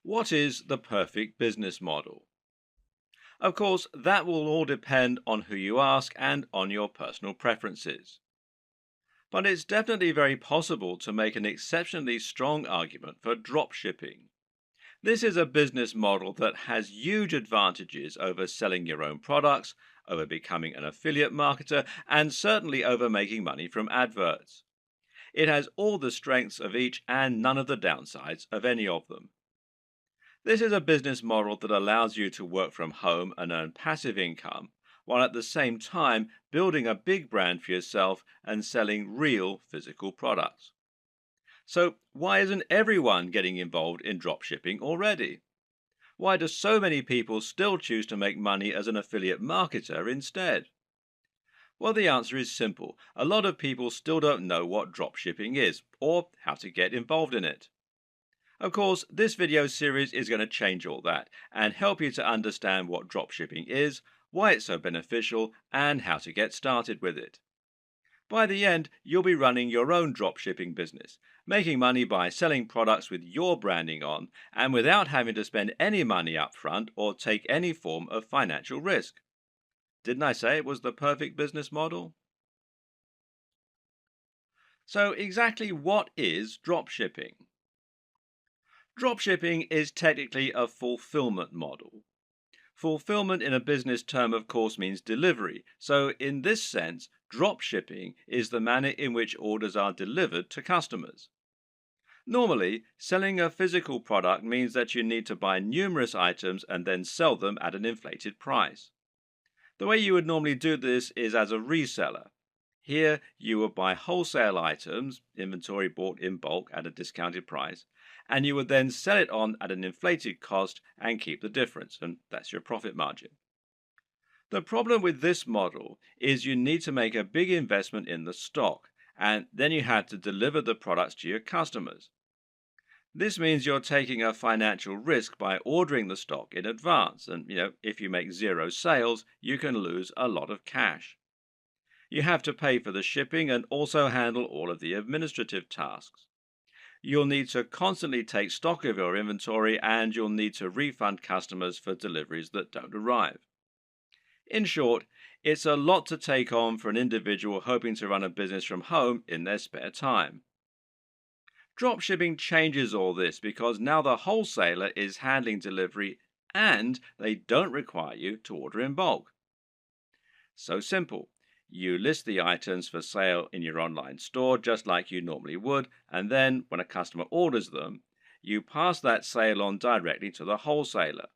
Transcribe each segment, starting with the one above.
What is the perfect business model? Of course, that will all depend on who you ask and on your personal preferences. But it's definitely very possible to make an exceptionally strong argument for dropshipping. This is a business model that has huge advantages over selling your own products, over becoming an affiliate marketer, and certainly over making money from adverts. It has all the strengths of each and none of the downsides of any of them. This is a business model that allows you to work from home and earn passive income, while at the same time building a big brand for yourself and selling real physical products. So, why isn't everyone getting involved in dropshipping already? Why do so many people still choose to make money as an affiliate marketer instead? Well, the answer is simple. A lot of people still don't know what dropshipping is or how to get involved in it. Of course, this video series is going to change all that and help you to understand what dropshipping is, why it's so beneficial, and how to get started with it. By the end, you'll be running your own dropshipping business, making money by selling products with your branding on and without having to spend any money up front or take any form of financial risk. Didn't I say it was the perfect business model? So, exactly what is dropshipping? Dropshipping is technically a fulfillment model. Fulfillment in a business term, of course, means delivery. So, in this sense, dropshipping is the manner in which orders are delivered to customers. Normally, selling a physical product means that you need to buy numerous items and then sell them at an inflated price. The way you would normally do this is as a reseller. Here, you would buy wholesale items, inventory bought in bulk at a discounted price, and you would then sell it on at an inflated cost and keep the difference, and that's your profit margin. The problem with this model is you need to make a big investment in the stock, and then you have to deliver the products to your customers. This means you're taking a financial risk by ordering the stock in advance, and if you make zero sales, you can lose a lot of cash. You have to pay for the shipping and also handle all of the administrative tasks. You'll need to constantly take stock of your inventory and you'll need to refund customers for deliveries that don't arrive. In short, it's a lot to take on for an individual hoping to run a business from home in their spare time. Dropshipping changes all this because now the wholesaler is handling delivery and they don't require you to order in bulk. So simple. You list the items for sale in your online store just like you normally would, and then when a customer orders them, you pass that sale on directly to the wholesaler.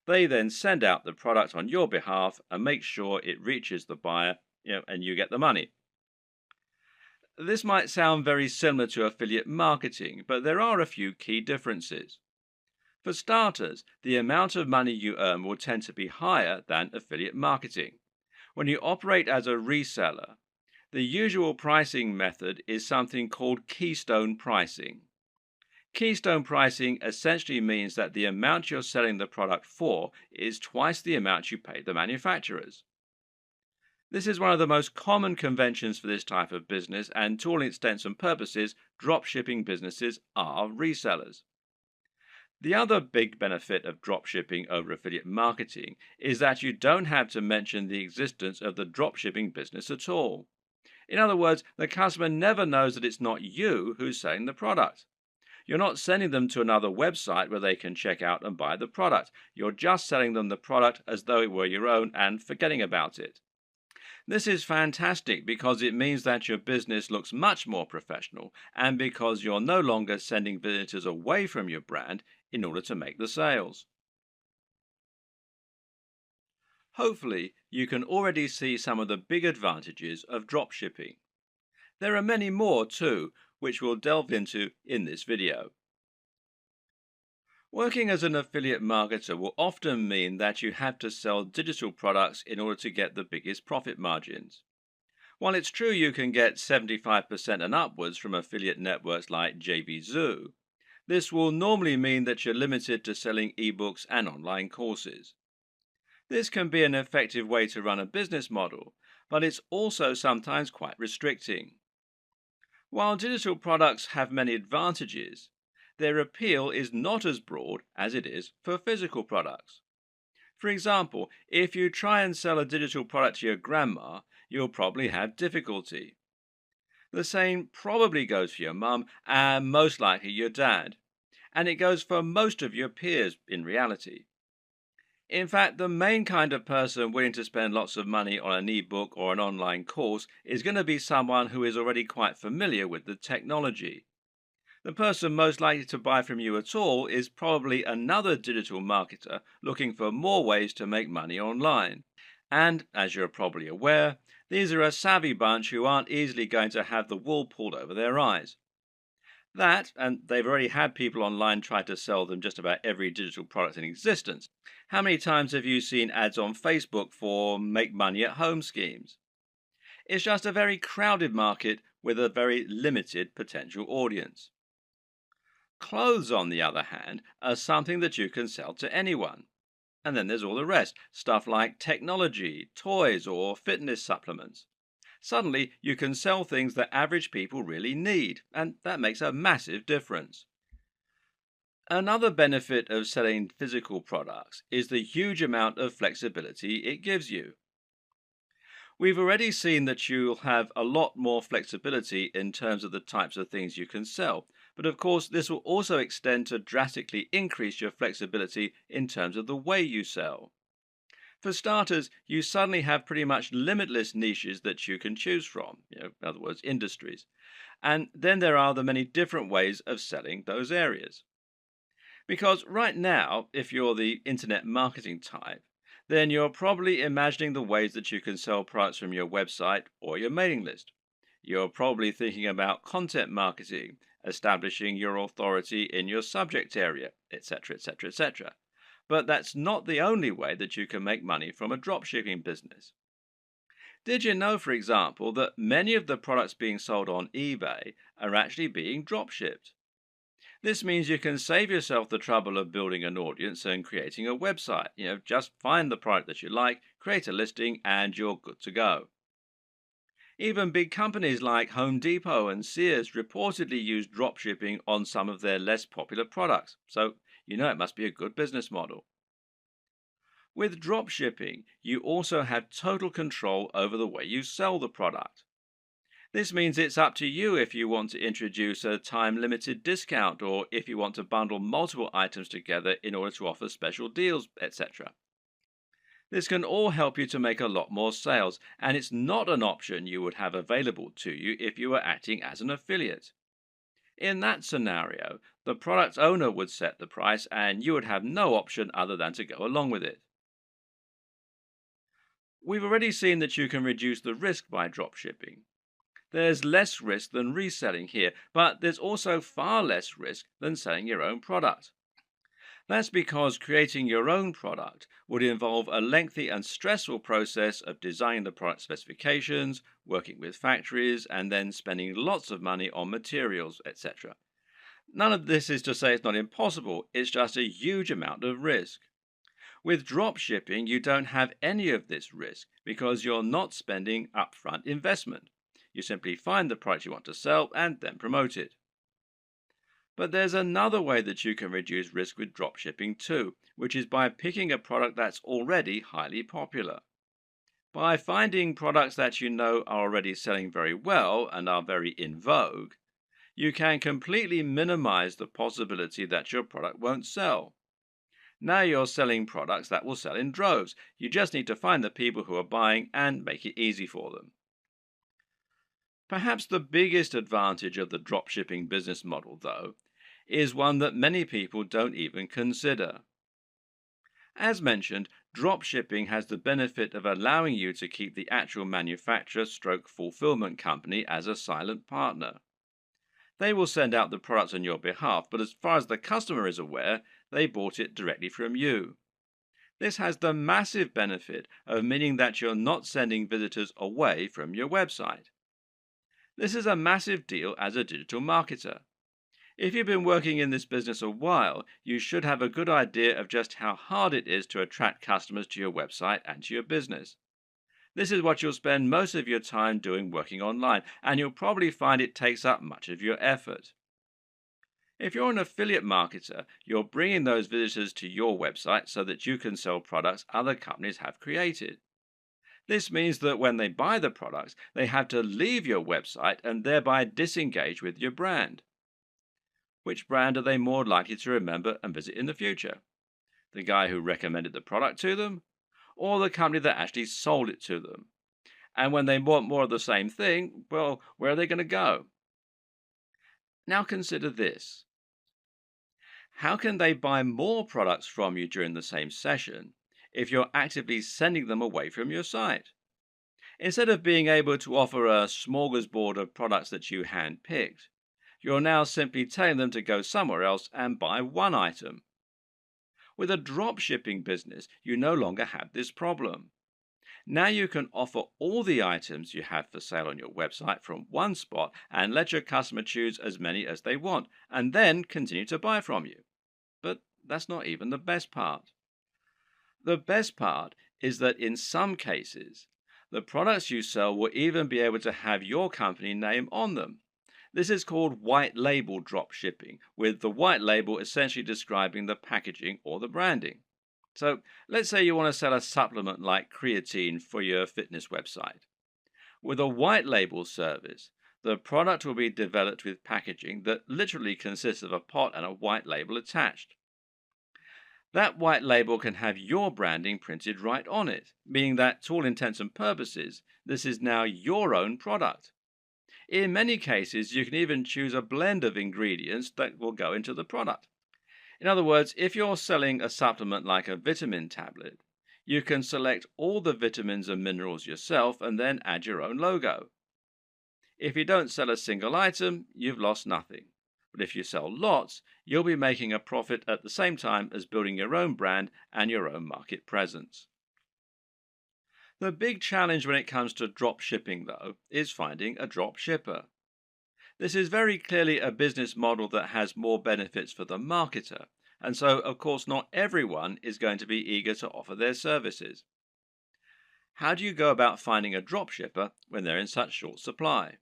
They then send out the product on your behalf and make sure it reaches the buyer, and you get the money. This might sound very similar to affiliate marketing, but there are a few key differences. For starters, the amount of money you earn will tend to be higher than affiliate marketing. When you operate as a reseller, the usual pricing method is something called keystone pricing. Keystone pricing essentially means that the amount you're selling the product for is twice the amount you pay the manufacturers. This is one of the most common conventions for this type of business, and to all intents and purposes, dropshipping businesses are resellers. The other big benefit of dropshipping over affiliate marketing is that you don't have to mention the existence of the dropshipping business at all. In other words, the customer never knows that it's not you who's selling the product. You're not sending them to another website where they can check out and buy the product. You're just selling them the product as though it were your own and forgetting about it. This is fantastic because it means that your business looks much more professional and because you're no longer sending visitors away from your brand in order to make the sales. Hopefully, you can already see some of the big advantages of dropshipping. There are many more too, which we'll delve into in this video. Working as an affiliate marketer will often mean that you have to sell digital products in order to get the biggest profit margins. While it's true you can get 75% and upwards from affiliate networks like JVZoo, this will normally mean that you're limited to selling ebooks and online courses. This can be an effective way to run a business model, but it's also sometimes quite restricting. While digital products have many advantages, their appeal is not as broad as it is for physical products. For example, if you try and sell a digital product to your grandma, you'll probably have difficulty. The same probably goes for your mum and most likely your dad. And it goes for most of your peers in reality. In fact, the main kind of person willing to spend lots of money on an ebook or an online course is going to be someone who is already quite familiar with the technology. The person most likely to buy from you at all is probably another digital marketer looking for more ways to make money online. And, as you're probably aware, these are a savvy bunch who aren't easily going to have the wool pulled over their eyes. That, and they've already had people online try to sell them just about every digital product in existence. How many times have you seen ads on Facebook for make money at home schemes? It's just a very crowded market with a very limited potential audience. Clothes, on the other hand, are something that you can sell to anyone. And then there's all the rest, stuff like technology, toys, or fitness supplements. Suddenly, you can sell things that average people really need, and that makes a massive difference. Another benefit of selling physical products is the huge amount of flexibility it gives you. We've already seen that you'll have a lot more flexibility in terms of the types of things you can sell, but of course, this will also extend to drastically increase your flexibility in terms of the way you sell. For starters, you suddenly have pretty much limitless niches that you can choose from, in other words, industries. And then there are the many different ways of selling those areas. Because right now, if you're the internet marketing type, then you're probably imagining the ways that you can sell products from your website or your mailing list. You're probably thinking about content marketing, establishing your authority in your subject area, etc., etc., etc. But that's not the only way that you can make money from a dropshipping business. Did you know, for example, that many of the products being sold on eBay are actually being dropshipped? This means you can save yourself the trouble of building an audience and creating a website. Just find the product that you like, create a listing, and you're good to go. Even big companies like Home Depot and Sears reportedly use dropshipping on some of their less popular products, so it must be a good business model. With dropshipping, you also have total control over the way you sell the product. This means it's up to you if you want to introduce a time limited discount or if you want to bundle multiple items together in order to offer special deals, etc. This can all help you to make a lot more sales, and it's not an option you would have available to you if you were acting as an affiliate. In that scenario, the product owner would set the price and you would have no option other than to go along with it. We've already seen that you can reduce the risk by dropshipping. There's less risk than reselling here, but there's also far less risk than selling your own product. That's because creating your own product would involve a lengthy and stressful process of designing the product specifications, working with factories, and then spending lots of money on materials, etc. None of this is to say it's not impossible, it's just a huge amount of risk. With drop shipping, you don't have any of this risk because you're not spending upfront investment. You simply find the product you want to sell and then promote it. But there's another way that you can reduce risk with dropshipping too, which is by picking a product that's already highly popular. By finding products that you know are already selling very well and are very in vogue, you can completely minimize the possibility that your product won't sell. Now you're selling products that will sell in droves. You just need to find the people who are buying and make it easy for them. Perhaps the biggest advantage of the dropshipping business model, though, is one that many people don't even consider. As mentioned, dropshipping has the benefit of allowing you to keep the actual manufacturer stroke fulfillment company as a silent partner. They will send out the products on your behalf, but as far as the customer is aware, they bought it directly from you. This has the massive benefit of meaning that you're not sending visitors away from your website. This is a massive deal as a digital marketer. If you've been working in this business a while, you should have a good idea of just how hard it is to attract customers to your website and to your business. This is what you'll spend most of your time doing working online, and you'll probably find it takes up much of your effort. If you're an affiliate marketer, you're bringing those visitors to your website so that you can sell products other companies have created. This means that when they buy the products, they have to leave your website and thereby disengage with your brand. Which brand are they more likely to remember and visit in the future? The guy who recommended the product to them, or the company that actually sold it to them? And when they want more of the same thing, well, where are they going to go? Now consider this. How can they buy more products from you during the same session if you're actively sending them away from your site? Instead of being able to offer a smorgasbord of products that you handpicked, you're now simply telling them to go somewhere else and buy one item. With a drop shipping business, you no longer have this problem. Now you can offer all the items you have for sale on your website from one spot and let your customer choose as many as they want, and then continue to buy from you. But that's not even the best part. The best part is that in some cases, the products you sell will even be able to have your company name on them. This is called white label drop shipping, with the white label essentially describing the packaging or the branding. So let's say you want to sell a supplement like creatine for your fitness website. With a white label service, the product will be developed with packaging that literally consists of a pot and a white label attached. That white label can have your branding printed right on it, meaning that to all intents and purposes, this is now your own product. In many cases, you can even choose a blend of ingredients that will go into the product. In other words, if you're selling a supplement like a vitamin tablet, you can select all the vitamins and minerals yourself and then add your own logo. If you don't sell a single item, you've lost nothing. But if you sell lots, you'll be making a profit at the same time as building your own brand and your own market presence. The big challenge when it comes to drop shipping, though, is finding a drop shipper. This is very clearly a business model that has more benefits for the marketer, and so, of course, not everyone is going to be eager to offer their services. How do you go about finding a drop shipper when they're in such short supply?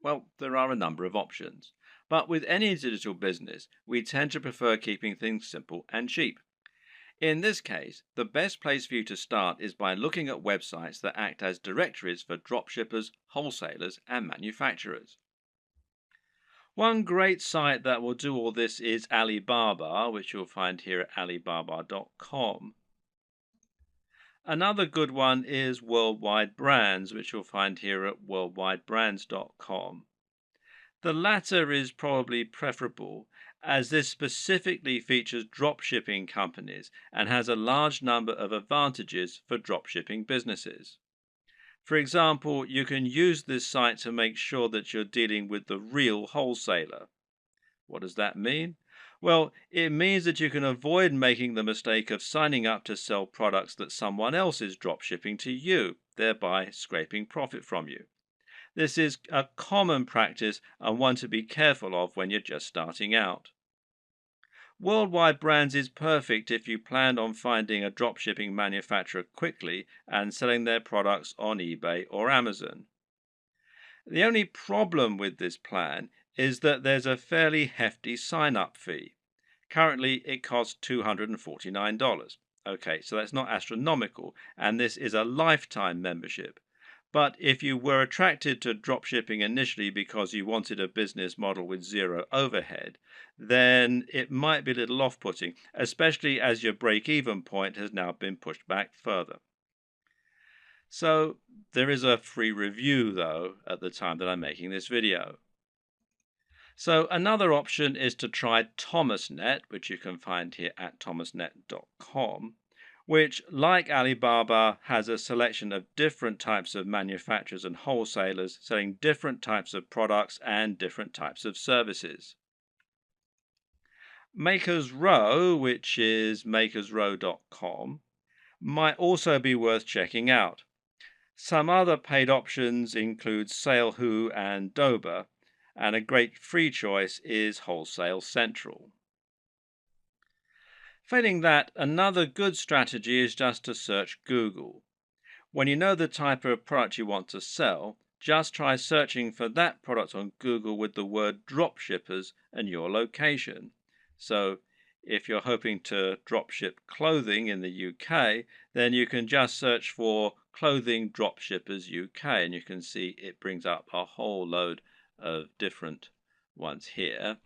Well, there are a number of options. But with any digital business, we tend to prefer keeping things simple and cheap. In this case, the best place for you to start is by looking at websites that act as directories for dropshippers, wholesalers, and manufacturers. One great site that will do all this is Alibaba, which you'll find here at alibaba.com. Another good one is Worldwide Brands, which you'll find here at worldwidebrands.com. The latter is probably preferable, as this specifically features dropshipping companies and has a large number of advantages for dropshipping businesses. For example, you can use this site to make sure that you're dealing with the real wholesaler. What does that mean? Well, it means that you can avoid making the mistake of signing up to sell products that someone else is dropshipping to you, thereby scraping profit from you. This is a common practice and one to be careful of when you're just starting out. Worldwide Brands is perfect if you plan on finding a dropshipping manufacturer quickly and selling their products on eBay or Amazon. The only problem with this plan is that there's a fairly hefty sign-up fee. Currently, it costs $249. Okay, so that's not astronomical, and this is a lifetime membership. But if you were attracted to dropshipping initially because you wanted a business model with zero overhead, then it might be a little off-putting, especially as your break-even point has now been pushed back further. So there is a free review, though, at the time that I'm making this video. So another option is to try ThomasNet, which you can find here at thomasnet.com. which, like Alibaba, has a selection of different types of manufacturers and wholesalers selling different types of products and different types of services. Makers Row, which is makersrow.com, might also be worth checking out. Some other paid options include SaleWho and Doba, and a great free choice is Wholesale Central. Failing that, another good strategy is just to search Google. When you know the type of product you want to sell, just try searching for that product on Google with the word dropshippers and your location. So if you're hoping to dropship clothing in the UK, then you can just search for clothing dropshippers UK, and you can see it brings up a whole load of different ones here.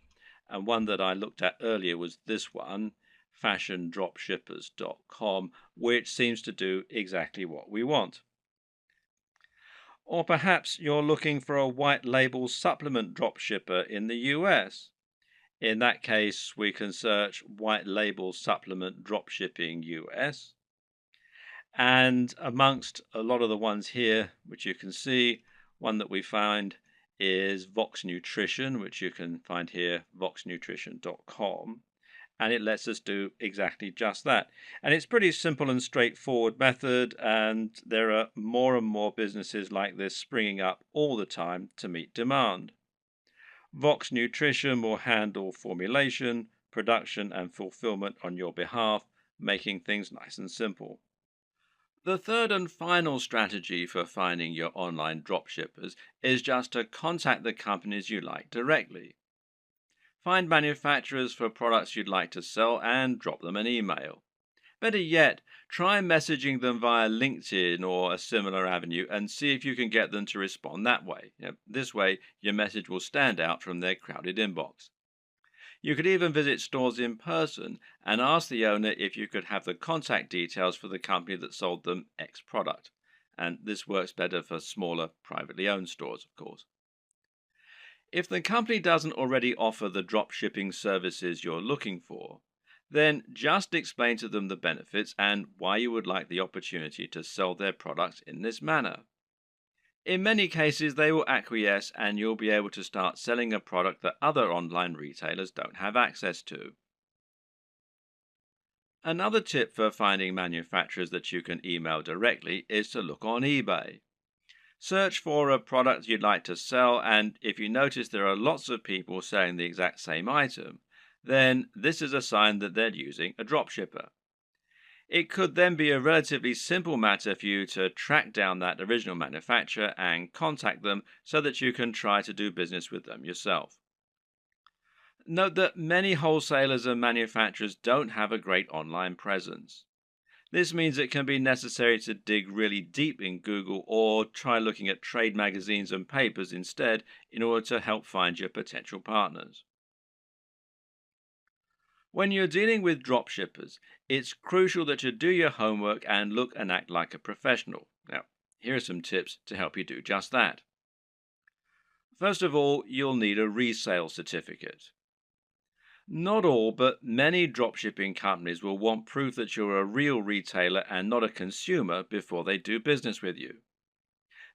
And one that I looked at earlier was this one, fashiondropshippers.com, which seems to do exactly what we want. Or perhaps you're looking for a white label supplement dropshipper in the US. In that case, we can search white label supplement dropshipping US. And amongst a lot of the ones here, which you can see, one that we find is Vox Nutrition, which you can find here, voxnutrition.com. And it lets us do exactly just that. And it's pretty simple and straightforward method, and there are more and more businesses like this springing up all the time to meet demand. Vox Nutrition will handle formulation, production, and fulfillment on your behalf, making things nice and simple. The third and final strategy for finding your online dropshippers is just to contact the companies you like directly. Find manufacturers for products you'd like to sell and drop them an email. Better yet, try messaging them via LinkedIn or a similar avenue and see if you can get them to respond that way. This way, your message will stand out from their crowded inbox. You could even visit stores in person and ask the owner if you could have the contact details for the company that sold them X product. And this works better for smaller, privately owned stores, of course. If the company doesn't already offer the drop shipping services you're looking for, then just explain to them the benefits and why you would like the opportunity to sell their products in this manner. In many cases, they will acquiesce and you'll be able to start selling a product that other online retailers don't have access to. Another tip for finding manufacturers that you can email directly is to look on eBay. Search for a product you'd like to sell, and if you notice there are lots of people selling the exact same item, then this is a sign that they're using a dropshipper. It could then be a relatively simple matter for you to track down that original manufacturer and contact them so that you can try to do business with them yourself. Note that many wholesalers and manufacturers don't have a great online presence. This means it can be necessary to dig really deep in Google or try looking at trade magazines and papers instead in order to help find your potential partners. When you're dealing with dropshippers, it's crucial that you do your homework and look and act like a professional. Now, here are some tips to help you do just that. First of all, you'll need a resale certificate. Not all, but many dropshipping companies will want proof that you're a real retailer and not a consumer before they do business with you.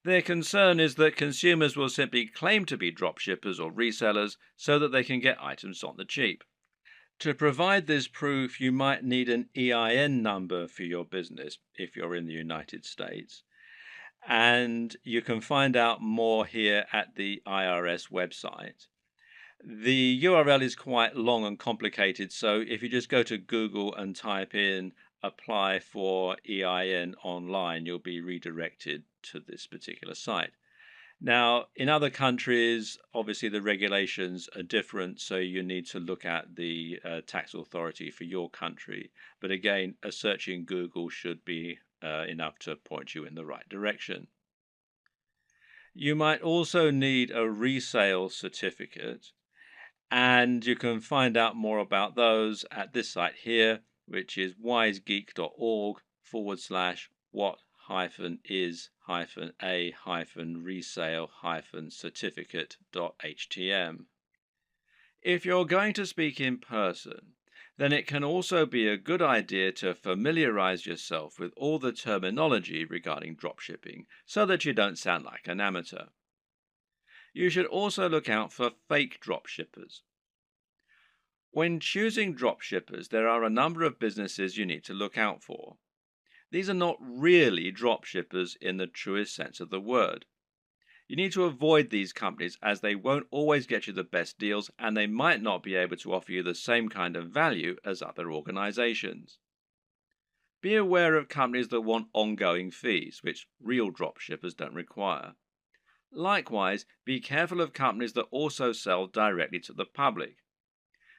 Their concern is that consumers will simply claim to be dropshippers or resellers so that they can get items on the cheap. To provide this proof, you might need an EIN number for your business if you're in the United States. And you can find out more here at the IRS website. The URL is quite long and complicated, so if you just go to Google and type in apply for EIN online, you'll be redirected to this particular site. Now, in other countries, obviously the regulations are different, so you need to look at the tax authority for your country. But again, a search in Google should be enough to point you in the right direction. You might also need a resale certificate, and you can find out more about those at this site here, which is wisegeek.org/what-is-a-resale-certificate.htm. If you're going to speak in person, then it can also be a good idea to familiarize yourself with all the terminology regarding dropshipping so that you don't sound like an amateur. You should also look out for fake dropshippers. When choosing dropshippers, there are a number of businesses you need to look out for. These are not really dropshippers in the truest sense of the word. You need to avoid these companies as they won't always get you the best deals and they might not be able to offer you the same kind of value as other organizations. Be aware of companies that want ongoing fees, which real dropshippers don't require. Likewise, be careful of companies that also sell directly to the public.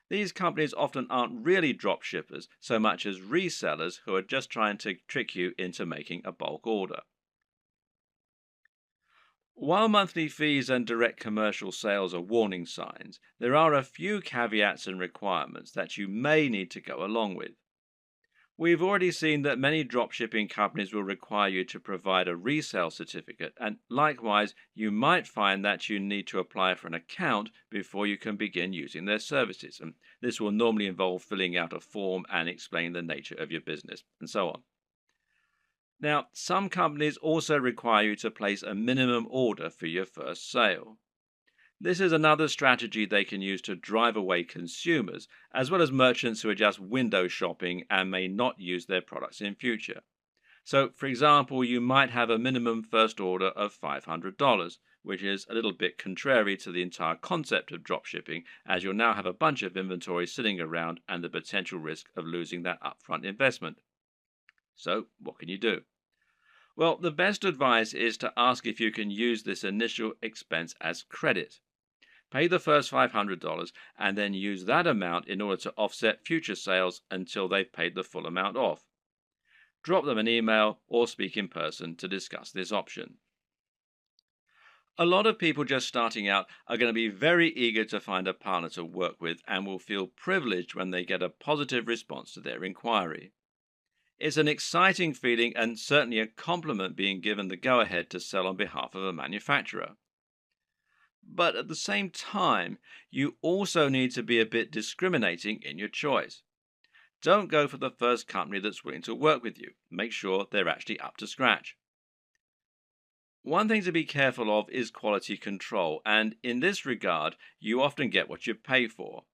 These companies often aren't really drop shippers so much as resellers who are just trying to trick you into making a bulk order. While monthly fees and direct commercial sales are warning signs, there are a few caveats and requirements that you may need to go along with. We've already seen that many dropshipping companies will require you to provide a resale certificate, and likewise, you might find that you need to apply for an account before you can begin using their services. And this will normally involve filling out a form and explaining the nature of your business, and so on. Now, some companies also require you to place a minimum order for your first sale. This is another strategy they can use to drive away consumers, as well as merchants who are just window shopping and may not use their products in future. So, for example, you might have a minimum first order of $500, which is a little bit contrary to the entire concept of dropshipping, as you'll now have a bunch of inventory sitting around and the potential risk of losing that upfront investment. So, what can you do? Well, the best advice is to ask if you can use this initial expense as credit. Pay the first $500 and then use that amount in order to offset future sales until they've paid the full amount off. Drop them an email or speak in person to discuss this option. A lot of people just starting out are going to be very eager to find a partner to work with and will feel privileged when they get a positive response to their inquiry. It's an exciting feeling and certainly a compliment being given the go ahead to sell on behalf of a manufacturer. But at the same time, you also need to be a bit discriminating in your choice. Don't go for the first company that's willing to work with you. Make sure they're actually up to scratch. One thing to be careful of is quality control, and in this regard, you often get what you pay for.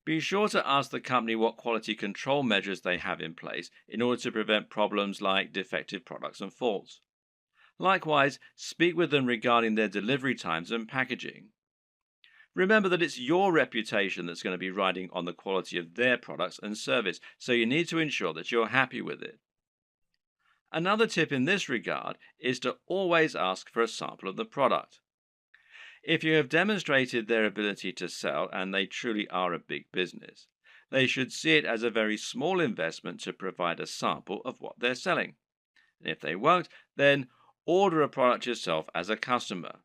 Be sure to ask the company what quality control measures they have in place in order to prevent problems like defective products and faults. Likewise, speak with them regarding their delivery times and packaging. Remember that it's your reputation that's going to be riding on the quality of their products and service, so you need to ensure that you're happy with it. Another tip in this regard is to always ask for a sample of the product. If you have demonstrated their ability to sell and they truly are a big business, they should see it as a very small investment to provide a sample of what they're selling. And if they won't, then order a product yourself as a customer.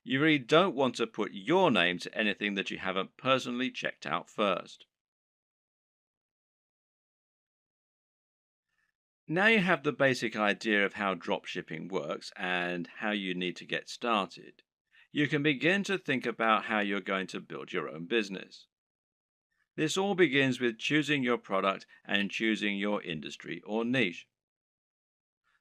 You really don't want to put your name to anything that you haven't personally checked out first. Now you have the basic idea of how dropshipping works and how you need to get started. You can begin to think about how you're going to build your own business. This all begins with choosing your product and choosing your industry or niche.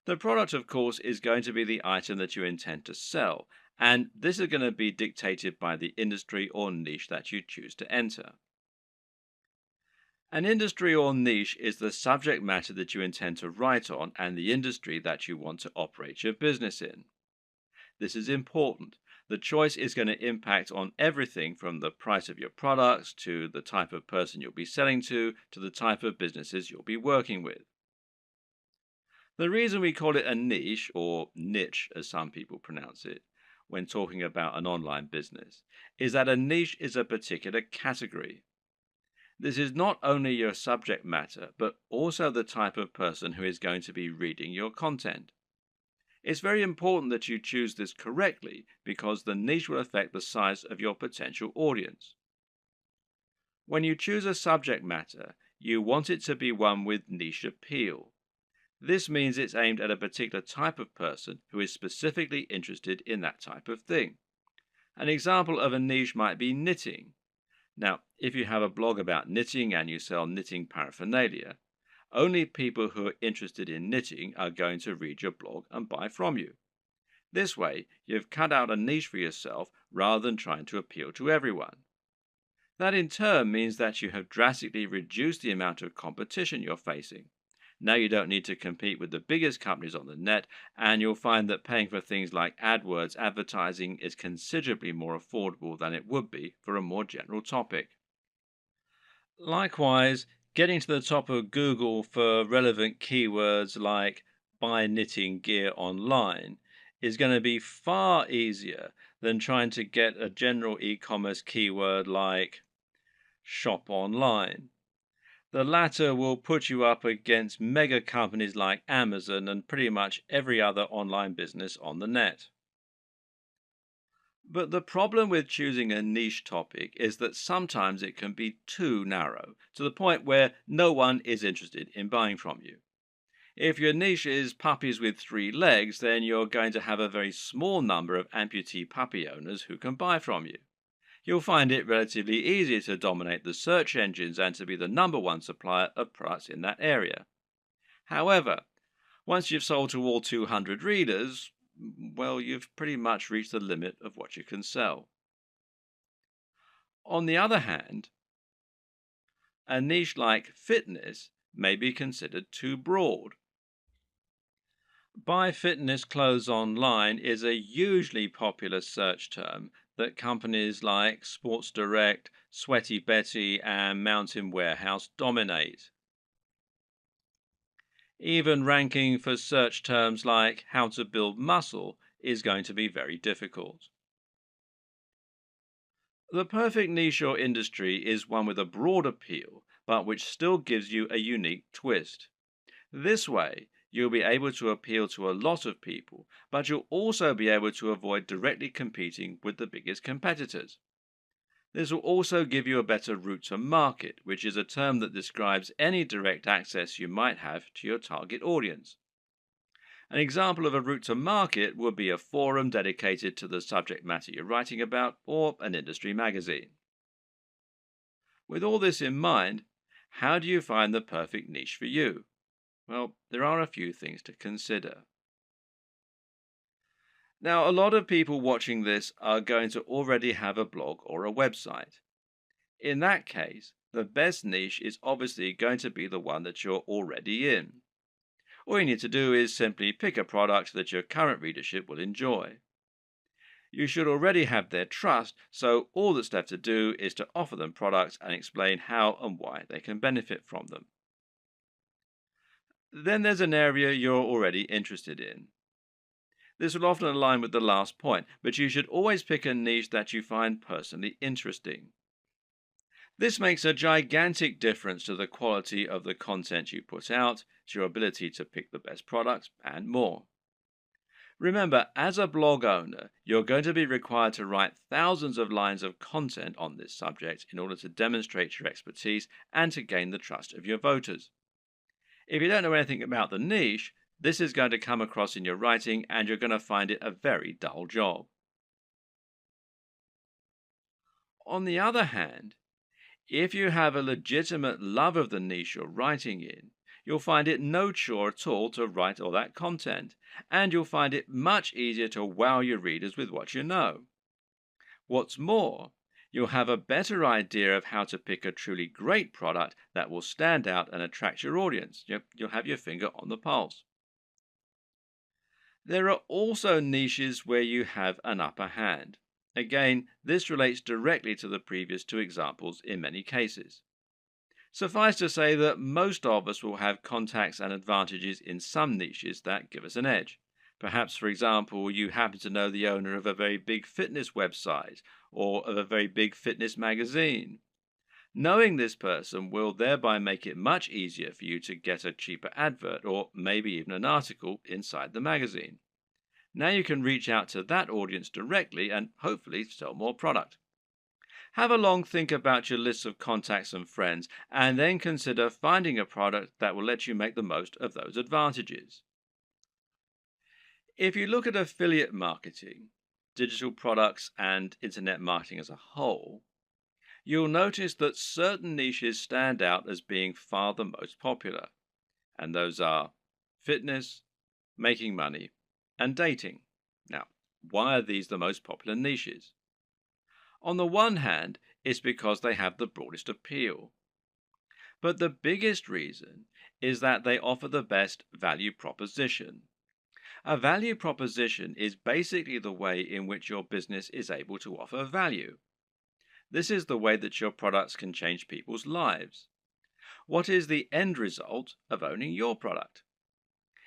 The product, of course, is going to be the item that you intend to sell, and this is going to be dictated by the industry or niche that you choose to enter. An industry or niche is the subject matter that you intend to write on and the industry that you want to operate your business in. This is important. The choice is going to impact on everything from the price of your products to the type of person you'll be selling to the type of businesses you'll be working with. The reason we call it a niche, or niche as some people pronounce it, when talking about an online business, is that a niche is a particular category. This is not only your subject matter, but also the type of person who is going to be reading your content. It's very important that you choose this correctly because the niche will affect the size of your potential audience. When you choose a subject matter, you want it to be one with niche appeal. This means it's aimed at a particular type of person who is specifically interested in that type of thing. An example of a niche might be knitting. Now, if you have a blog about knitting and you sell knitting paraphernalia, only people who are interested in knitting are going to read your blog and buy from you. This way, you've cut out a niche for yourself rather than trying to appeal to everyone. That in turn means that you have drastically reduced the amount of competition you're facing. Now you don't need to compete with the biggest companies on the net, and you'll find that paying for things like AdWords advertising is considerably more affordable than it would be for a more general topic. Likewise, getting to the top of Google for relevant keywords like buy knitting gear online is going to be far easier than trying to get a general e-commerce keyword like shop online. The latter will put you up against mega companies like Amazon and pretty much every other online business on the net. But the problem with choosing a niche topic is that sometimes it can be too narrow, to the point where no one is interested in buying from you. If your niche is puppies with three legs, then you're going to have a very small number of amputee puppy owners who can buy from you. You'll find it relatively easy to dominate the search engines and to be the number one supplier of products in that area. However, once you've sold to all 200 readers, well, you've pretty much reached the limit of what you can sell. On the other hand, a niche like fitness may be considered too broad. Buy fitness clothes online is a hugely popular search term that companies like Sports Direct, Sweaty Betty, and Mountain Warehouse dominate. Even ranking for search terms like how to build muscle is going to be very difficult. The perfect niche or industry is one with a broad appeal, but which still gives you a unique twist. This way, you'll be able to appeal to a lot of people, but you'll also be able to avoid directly competing with the biggest competitors. This will also give you a better route to market, which is a term that describes any direct access you might have to your target audience. An example of a route to market would be a forum dedicated to the subject matter you're writing about, or an industry magazine. With all this in mind, how do you find the perfect niche for you? Well, there are a few things to consider. Now, a lot of people watching this are going to already have a blog or a website. In that case, the best niche is obviously going to be the one that you're already in. All you need to do is simply pick a product that your current readership will enjoy. You should already have their trust, so all that's left to do is to offer them products and explain how and why they can benefit from them. Then there's an area you're already interested in. This will often align with the last point, but you should always pick a niche that you find personally interesting. This makes a gigantic difference to the quality of the content you put out, to your ability to pick the best products, and more. Remember, as a blog owner, you're going to be required to write thousands of lines of content on this subject in order to demonstrate your expertise and to gain the trust of your voters. If you don't know anything about the niche, this is going to come across in your writing and you're going to find it a very dull job. On the other hand, if you have a legitimate love of the niche you're writing in, you'll find it no chore at all to write all that content, and you'll find it much easier to wow your readers with what you know. What's more, you'll have a better idea of how to pick a truly great product that will stand out and attract your audience. You'll have your finger on the pulse. There are also niches where you have an upper hand. Again, this relates directly to the previous two examples in many cases. Suffice to say that most of us will have contacts and advantages in some niches that give us an edge. Perhaps, for example, you happen to know the owner of a very big fitness website or of a very big fitness magazine. Knowing this person will thereby make it much easier for you to get a cheaper advert or maybe even an article inside the magazine. Now you can reach out to that audience directly and hopefully sell more product. Have a long think about your list of contacts and friends, and then consider finding a product that will let you make the most of those advantages. If you look at affiliate marketing, digital products, and internet marketing as a whole, you'll notice that certain niches stand out as being far the most popular, and those are fitness, making money, and dating. Now, why are these the most popular niches? On the one hand, it's because they have the broadest appeal. But the biggest reason is that they offer the best value proposition. A value proposition is basically the way in which your business is able to offer value. This is the way that your products can change people's lives. What is the end result of owning your product?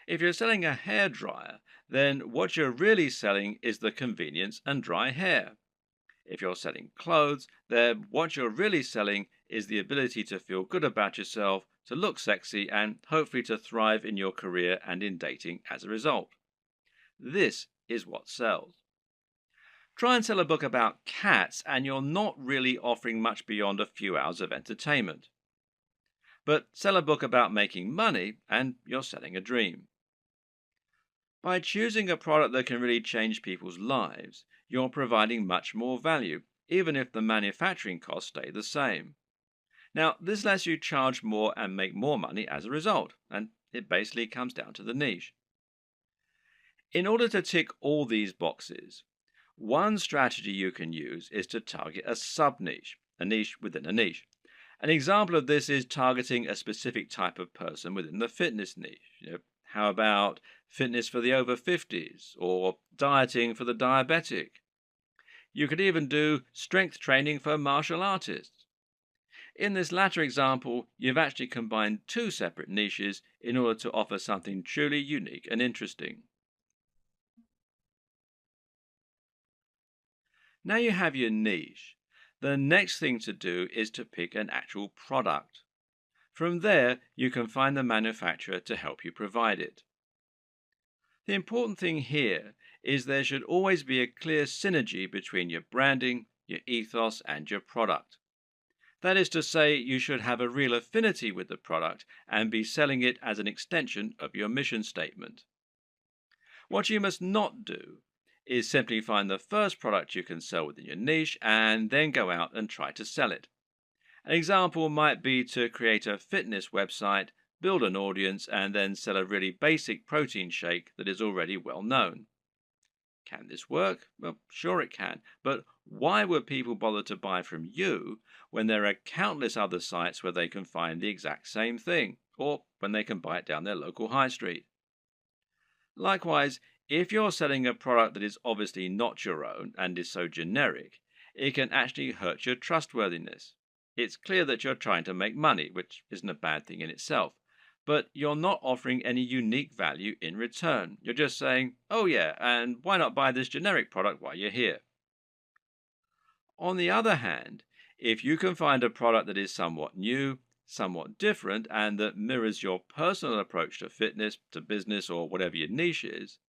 If you're selling a hairdryer, then what you're really selling is the convenience and dry hair. If you're selling clothes, then what you're really selling is the ability to feel good about yourself, to look sexy, and hopefully to thrive in your career and in dating as a result. This is what sells. Try and sell a book about cats, and you're not really offering much beyond a few hours of entertainment. But sell a book about making money, and you're selling a dream. By choosing a product that can really change people's lives, you're providing much more value, even if the manufacturing costs stay the same. Now, this lets you charge more and make more money as a result, and it basically comes down to the niche. In order to tick all these boxes, one strategy you can use is to target a sub-niche, a niche within a niche. An example of this is targeting a specific type of person within the fitness niche. How about fitness for the over 50s or dieting for the diabetic? You could even do strength training for martial artists. In this latter example, you've actually combined two separate niches in order to offer something truly unique and interesting. Now you have your niche. The next thing to do is to pick an actual product. From there, you can find the manufacturer to help you provide it. The important thing here is there should always be a clear synergy between your branding, your ethos, and your product. That is to say, you should have a real affinity with the product and be selling it as an extension of your mission statement. What you must not do is simply find the first product you can sell within your niche and then go out and try to sell it. An example might be to create a fitness website, build an audience, and then sell a really basic protein shake that is already well known. Can this work? Well, sure it can, but why would people bother to buy from you when there are countless other sites where they can find the exact same thing, or when they can buy it down their local high street? Likewise, if you're selling a product that is obviously not your own and is so generic, it can actually hurt your trustworthiness. It's clear that you're trying to make money, which isn't a bad thing in itself, but you're not offering any unique value in return. You're just saying, oh yeah, and why not buy this generic product while you're here? On the other hand, if you can find a product that is somewhat new, somewhat different, and that mirrors your personal approach to fitness, to business, or whatever your niche is,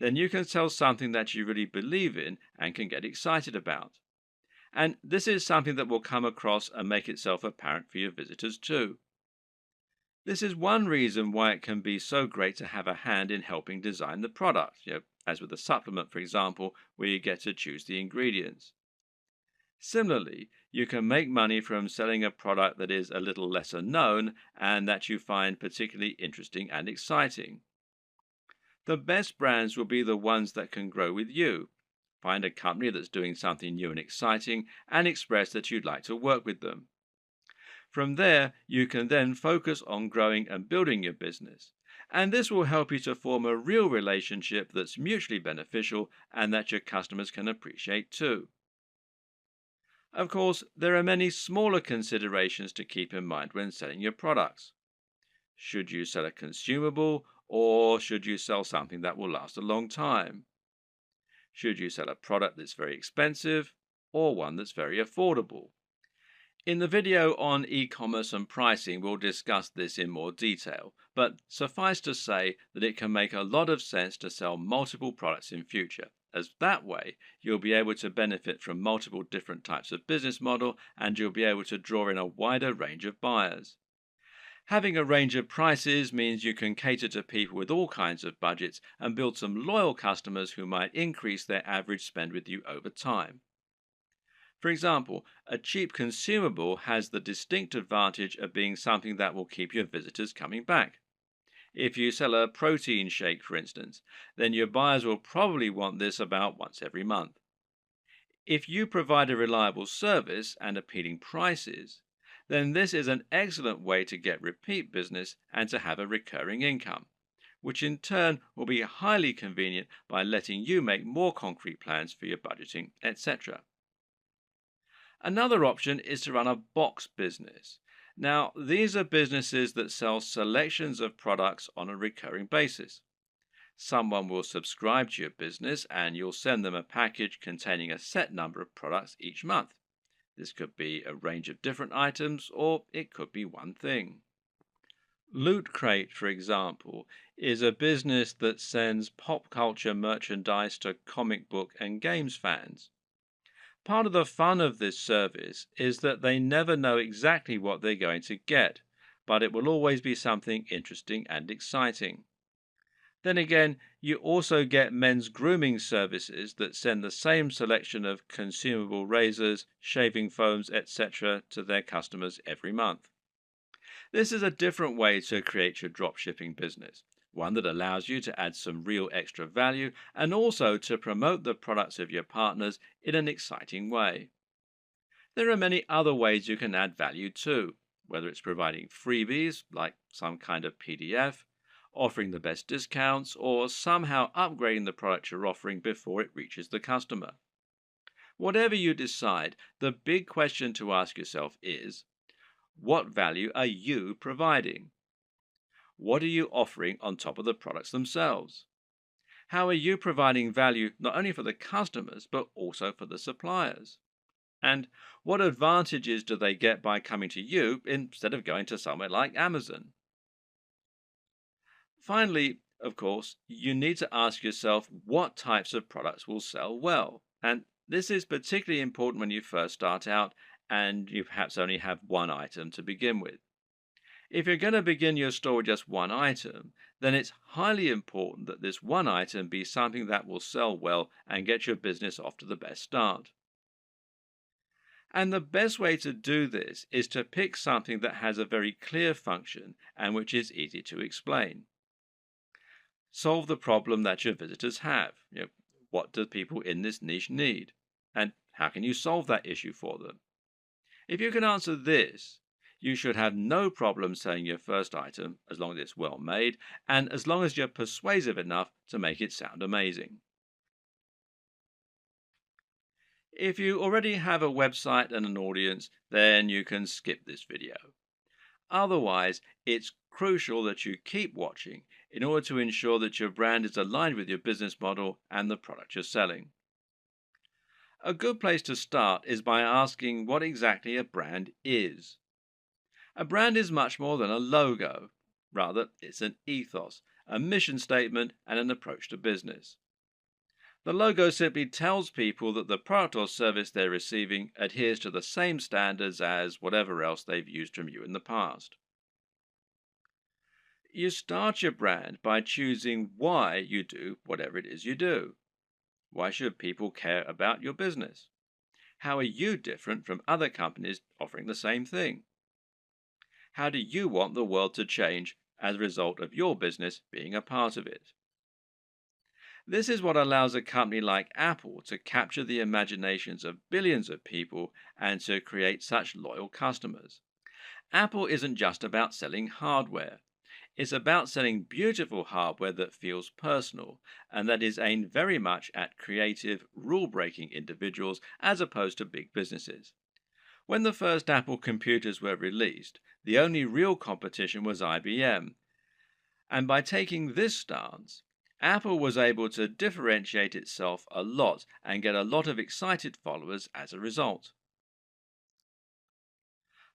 then you can sell something that you really believe in and can get excited about. And this is something that will come across and make itself apparent for your visitors too. This is one reason why it can be so great to have a hand in helping design the product, as with a supplement, for example, where you get to choose the ingredients. Similarly, you can make money from selling a product that is a little lesser known and that you find particularly interesting and exciting. The best brands will be the ones that can grow with you. Find a company that's doing something new and exciting and express that you'd like to work with them. From there, you can then focus on growing and building your business. And this will help you to form a real relationship that's mutually beneficial and that your customers can appreciate too. Of course, there are many smaller considerations to keep in mind when selling your products. Should you sell a consumable, or should you sell something that will last a long time? Should you sell a product that's very expensive, or one that's very affordable? In the video on e-commerce and pricing, we'll discuss this in more detail, but suffice to say that it can make a lot of sense to sell multiple products in future, as that way you'll be able to benefit from multiple different types of business model and you'll be able to draw in a wider range of buyers. Having a range of prices means you can cater to people with all kinds of budgets and build some loyal customers who might increase their average spend with you over time. For example, a cheap consumable has the distinct advantage of being something that will keep your visitors coming back. If you sell a protein shake, for instance, then your buyers will probably want this about once every month. If you provide a reliable service and appealing prices, then this is an excellent way to get repeat business and to have a recurring income, which in turn will be highly convenient by letting you make more concrete plans for your budgeting, etc. Another option is to run a box business. Now, these are businesses that sell selections of products on a recurring basis. Someone will subscribe to your business and you'll send them a package containing a set number of products each month. This could be a range of different items or it could be one thing. Loot Crate, for example, is a business that sends pop culture merchandise to comic book and games fans. Part of the fun of this service is that they never know exactly what they're going to get, but it will always be something interesting and exciting. Then again, you also get men's grooming services that send the same selection of consumable razors, shaving foams, etc. to their customers every month. This is a different way to create your dropshipping business, one that allows you to add some real extra value and also to promote the products of your partners in an exciting way. There are many other ways you can add value too, whether it's providing freebies like some kind of PDF, offering the best discounts, or somehow upgrading the product you're offering before it reaches the customer. Whatever you decide, the big question to ask yourself is, what value are you providing? What are you offering on top of the products themselves? How are you providing value not only for the customers but also for the suppliers? And what advantages do they get by coming to you instead of going to somewhere like Amazon? Finally, of course, you need to ask yourself what types of products will sell well. And this is particularly important when you first start out and you perhaps only have one item to begin with. If you're going to begin your store with just one item, then it's highly important that this one item be something that will sell well and get your business off to the best start. And the best way to do this is to pick something that has a very clear function and which is easy to explain. Solve the problem that your visitors have. What do people in this niche need? And how can you solve that issue for them? If you can answer this, you should have no problem selling your first item as long as it's well made and as long as you're persuasive enough to make it sound amazing. If you already have a website and an audience, then you can skip this video. Otherwise, it's crucial that you keep watching in order to ensure that your brand is aligned with your business model and the product you're selling. A good place to start is by asking what exactly a brand is. A brand is much more than a logo. Rather, it's an ethos, a mission statement, and an approach to business. The logo simply tells people that the product or service they're receiving adheres to the same standards as whatever else they've used from you in the past. You start your brand by choosing why you do whatever it is you do. Why should people care about your business? How are you different from other companies offering the same thing? How do you want the world to change as a result of your business being a part of it? This is what allows a company like Apple to capture the imaginations of billions of people and to create such loyal customers. Apple isn't just about selling hardware. It's about selling beautiful hardware that feels personal and that is aimed very much at creative, rule-breaking individuals as opposed to big businesses. When the first Apple computers were released, the only real competition was IBM. And by taking this stance, Apple was able to differentiate itself a lot and get a lot of excited followers as a result.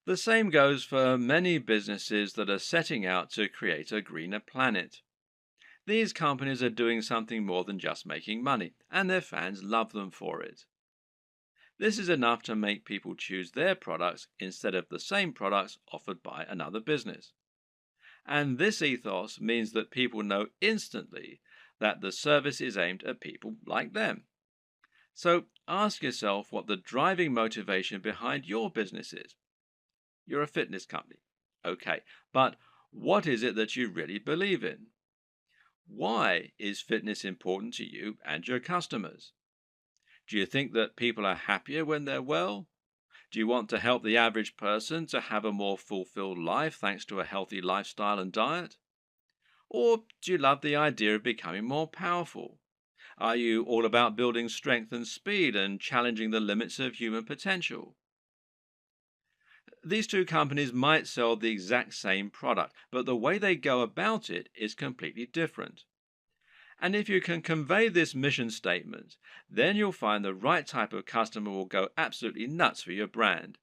The same goes for many businesses that are setting out to create a greener planet. These companies are doing something more than just making money, and their fans love them for it. This is enough to make people choose their products instead of the same products offered by another business. And this ethos means that people know instantly that the service is aimed at people like them. So ask yourself what the driving motivation behind your business is. You're a fitness company. Okay, but what is it that you really believe in? Why is fitness important to you and your customers? Do you think that people are happier when they're well? Do you want to help the average person to have a more fulfilled life thanks to a healthy lifestyle and diet? Or do you love the idea of becoming more powerful? Are you all about building strength and speed and challenging the limits of human potential? These two companies might sell the exact same product, but the way they go about it is completely different. And if you can convey this mission statement, then you'll find the right type of customer will go absolutely nuts for your brand.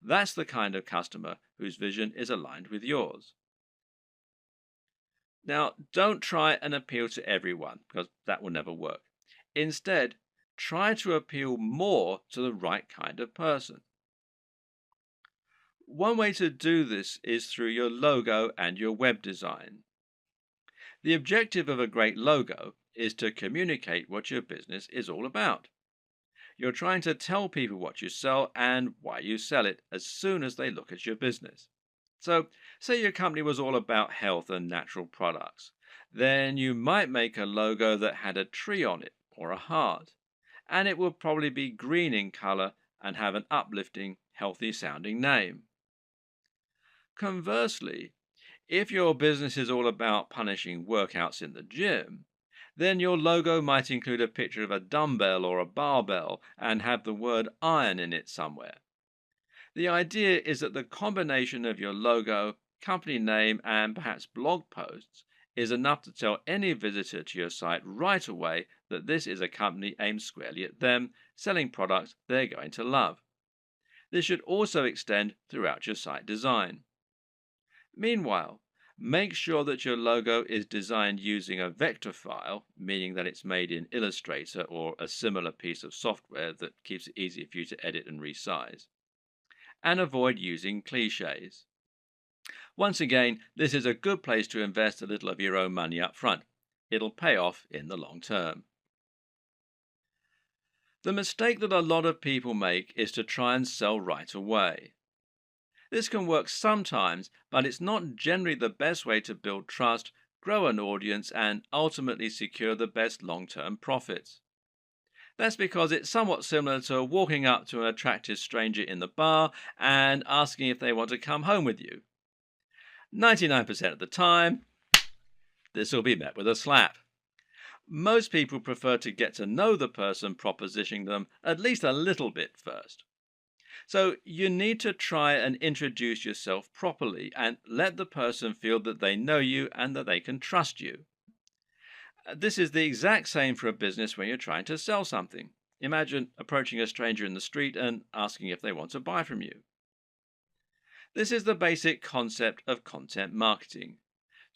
That's the kind of customer whose vision is aligned with yours. Now, don't try and appeal to everyone because that will never work. Instead, try to appeal more to the right kind of person. One way to do this is through your logo and your web design. The objective of a great logo is to communicate what your business is all about. You're trying to tell people what you sell and why you sell it as soon as they look at your business. So, say your company was all about health and natural products. Then you might make a logo that had a tree on it or a heart, and it would probably be green in color and have an uplifting, healthy sounding name. Conversely, if your business is all about punishing workouts in the gym, then your logo might include a picture of a dumbbell or a barbell and have the word iron in it somewhere. The idea is that the combination of your logo, company name, and perhaps blog posts is enough to tell any visitor to your site right away that this is a company aimed squarely at them, selling products they're going to love. This should also extend throughout your site design. Meanwhile, make sure that your logo is designed using a vector file, meaning that it's made in Illustrator or a similar piece of software that keeps it easy for you to edit and resize. And avoid using cliches. Once again, this is a good place to invest a little of your own money up front. It'll pay off in the long term. The mistake that a lot of people make is to try and sell right away. This can work sometimes, but it's not generally the best way to build trust, grow an audience, and ultimately secure the best long-term profits. That's because it's somewhat similar to walking up to an attractive stranger in the bar and asking if they want to come home with you. 99% of the time, this will be met with a slap. Most people prefer to get to know the person propositioning them at least a little bit first. So you need to try and introduce yourself properly and let the person feel that they know you and that they can trust you. This is the exact same for a business when you're trying to sell something. Imagine approaching a stranger in the street and asking if they want to buy from you. This is the basic concept of content marketing.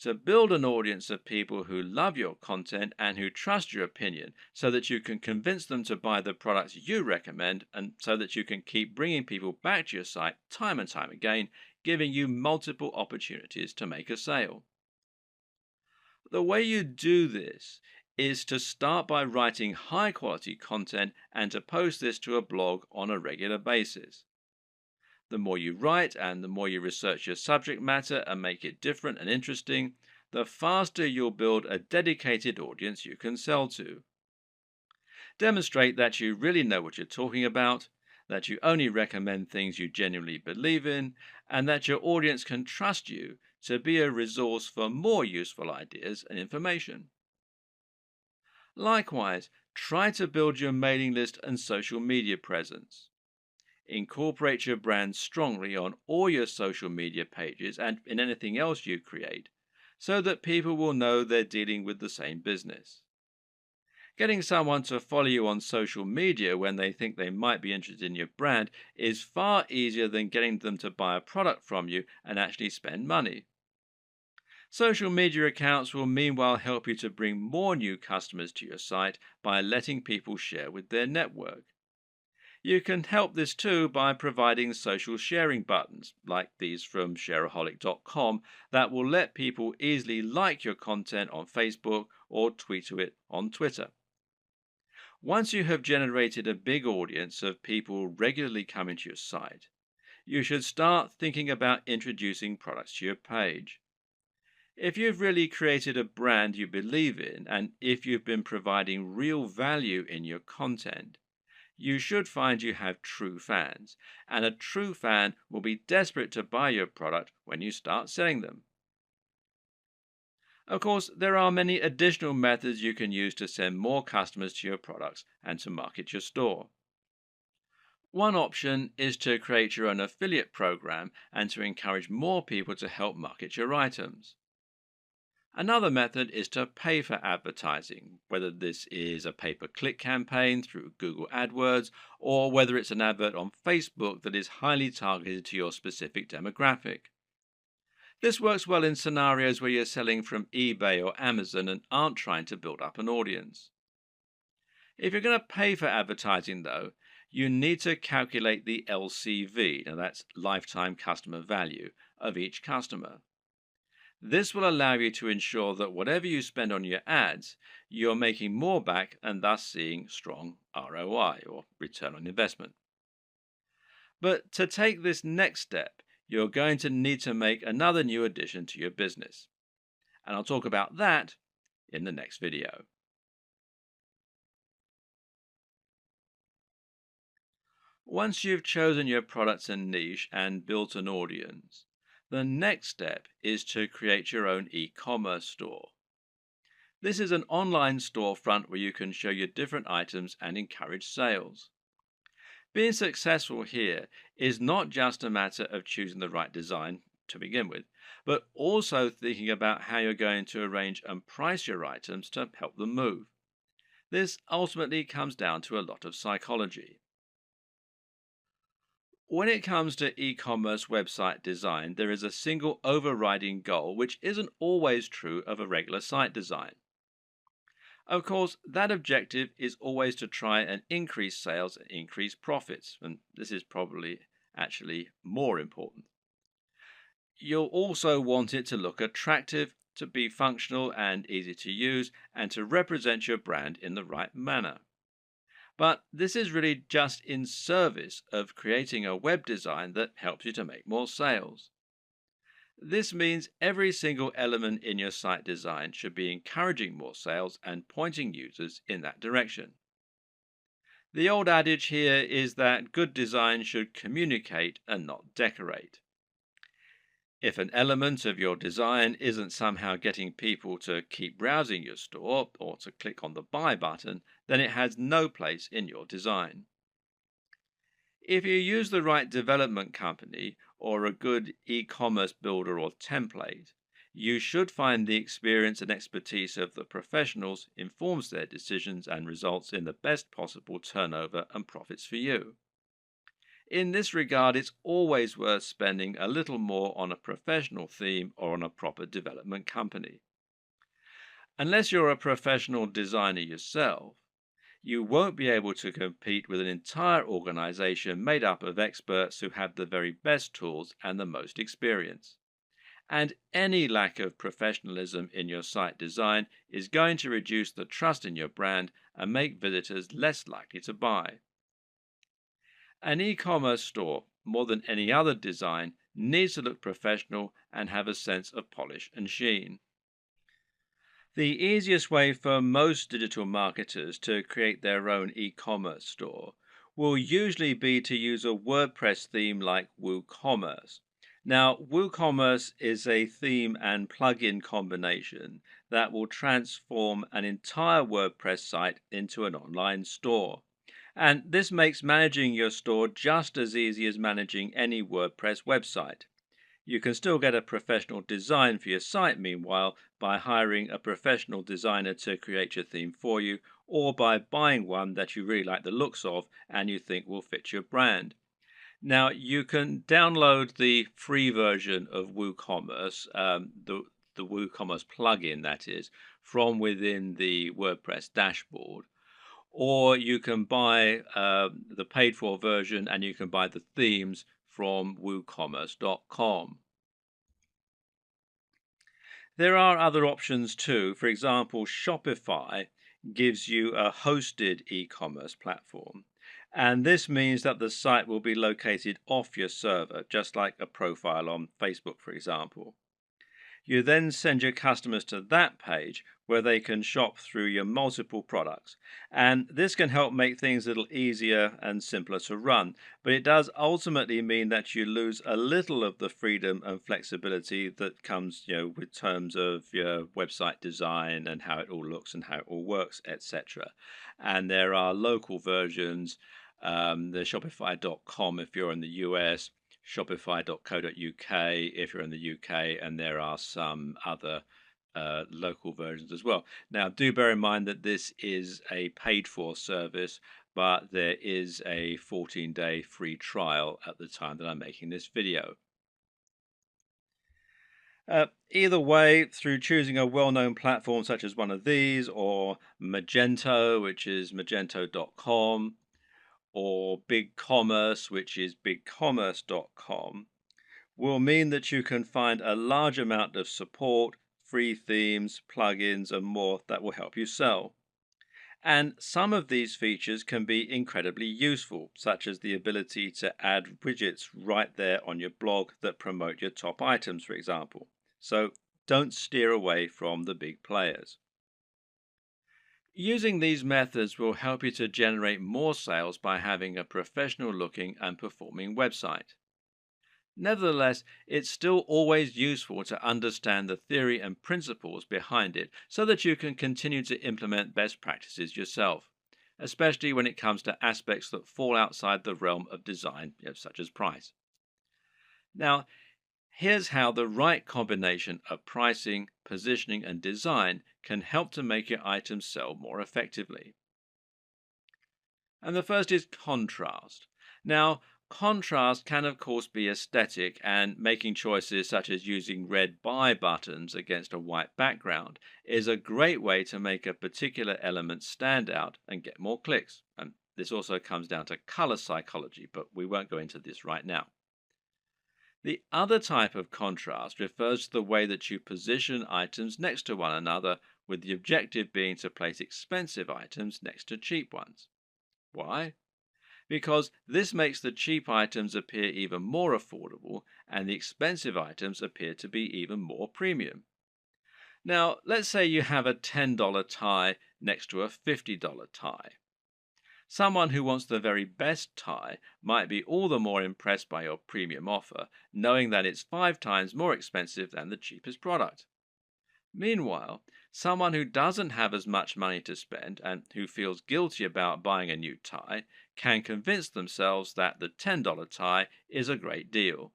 To build an audience of people who love your content and who trust your opinion so that you can convince them to buy the products you recommend and so that you can keep bringing people back to your site time and time again, giving you multiple opportunities to make a sale. The way you do this is to start by writing high quality content and to post this to a blog on a regular basis. The more you write and the more you research your subject matter and make it different and interesting, the faster you'll build a dedicated audience you can sell to. Demonstrate that you really know what you're talking about, that you only recommend things you genuinely believe in, and that your audience can trust you to be a resource for more useful ideas and information. Likewise, try to build your mailing list and social media presence. Incorporate your brand strongly on all your social media pages and in anything else you create, so that people will know they're dealing with the same business. Getting someone to follow you on social media when they think they might be interested in your brand is far easier than getting them to buy a product from you and actually spend money. Social media accounts will meanwhile help you to bring more new customers to your site by letting people share with their network. You can help this too by providing social sharing buttons, like these from shareaholic.com, that will let people easily like your content on Facebook or tweet to it on Twitter. Once you have generated a big audience of people regularly coming to your site, you should start thinking about introducing products to your page. If you've really created a brand you believe in, and if you've been providing real value in your content, you should find you have true fans, and a true fan will be desperate to buy your product when you start selling them. Of course, there are many additional methods you can use to send more customers to your products and to market your store. One option is to create your own affiliate program and to encourage more people to help market your items. Another method is to pay for advertising, whether this is a pay-per-click campaign through Google AdWords or whether it's an advert on Facebook that is highly targeted to your specific demographic. This works well in scenarios where you're selling from eBay or Amazon and aren't trying to build up an audience. If you're going to pay for advertising, though, you need to calculate the LCV, now that's lifetime customer value, of each customer. This will allow you to ensure that whatever you spend on your ads, you're making more back and thus seeing strong ROI or return on investment. But to take this next step, you're going to need to make another new addition to your business. And I'll talk about that in the next video. Once you've chosen your products and niche and built an audience, the next step is to create your own e-commerce store. This is an online storefront where you can show your different items and encourage sales. Being successful here is not just a matter of choosing the right design to begin with, but also thinking about how you're going to arrange and price your items to help them move. This ultimately comes down to a lot of psychology. When it comes to e-commerce website design, there is a single overriding goal which isn't always true of a regular site design. Of course, that objective is always to try and increase sales and increase profits, and this is probably actually more important. You'll also want it to look attractive, to be functional and easy to use, and to represent your brand in the right manner. But this is really just in service of creating a web design that helps you to make more sales. This means every single element in your site design should be encouraging more sales and pointing users in that direction. The old adage here is that good design should communicate and not decorate. If an element of your design isn't somehow getting people to keep browsing your store or to click on the buy button, then it has no place in your design. If you use the right development company or a good e-commerce builder or template, you should find the experience and expertise of the professionals informs their decisions and results in the best possible turnover and profits for you. In this regard, it's always worth spending a little more on a professional theme or on a proper development company. Unless you're a professional designer yourself, you won't be able to compete with an entire organization made up of experts who have the very best tools and the most experience. And any lack of professionalism in your site design is going to reduce the trust in your brand and make visitors less likely to buy. An e-commerce store, more than any other design, needs to look professional and have a sense of polish and sheen. The easiest way for most digital marketers to create their own e-commerce store will usually be to use a WordPress theme like WooCommerce. Now, WooCommerce is a theme and plugin combination that will transform an entire WordPress site into an online store. And this makes managing your store just as easy as managing any WordPress website. You can still get a professional design for your site, meanwhile, by hiring a professional designer to create your theme for you, or by buying one that you really like the looks of and you think will fit your brand. Now, you can download the free version of WooCommerce, the WooCommerce plugin, that is, from within the WordPress dashboard. Or you can buy the paid for version and you can buy the themes from woocommerce.com. There are other options too. For example, Shopify gives you a hosted e-commerce platform. And this means that the site will be located off your server, just like a profile on Facebook, for example. You then send your customers to that page where they can shop through your multiple products. And this can help make things a little easier and simpler to run. But it does ultimately mean that you lose a little of the freedom and flexibility that comes, with terms of your website design and how it all looks and how it all works, etc. And there are local versions, the Shopify.com if you're in the US, shopify.co.uk if you're in the UK, and there are some other local versions as well. Now, do bear in mind that this is a paid for service, but there is a 14-day free trial at the time that I'm making this video. Either way, through choosing a well-known platform such as one of these, or Magento, which is magento.com, or BigCommerce, which is bigcommerce.com, will mean that you can find a large amount of support, free themes, plugins, and more that will help you sell. And some of these features can be incredibly useful, such as the ability to add widgets right there on your blog that promote your top items, for example. So don't steer away from the big players. Using these methods will help you to generate more sales by having a professional looking and performing website. Nevertheless, it's still always useful to understand the theory and principles behind it so that you can continue to implement best practices yourself, especially when it comes to aspects that fall outside the realm of design, such as price. Now, here's how the right combination of pricing, positioning, and design can help to make your items sell more effectively. And the first is contrast. Now, contrast can, of course, be aesthetic, and making choices such as using red buy buttons against a white background is a great way to make a particular element stand out and get more clicks. And this also comes down to color psychology, but we won't go into this right now. The other type of contrast refers to the way that you position items next to one another, with the objective being to place expensive items next to cheap ones. Why? Because this makes the cheap items appear even more affordable and the expensive items appear to be even more premium. Now, let's say you have a $10 tie next to a $50 tie. Someone who wants the very best tie might be all the more impressed by your premium offer, knowing that it's 5 times more expensive than the cheapest product. Meanwhile, someone who doesn't have as much money to spend and who feels guilty about buying a new tie can convince themselves that the $10 tie is a great deal.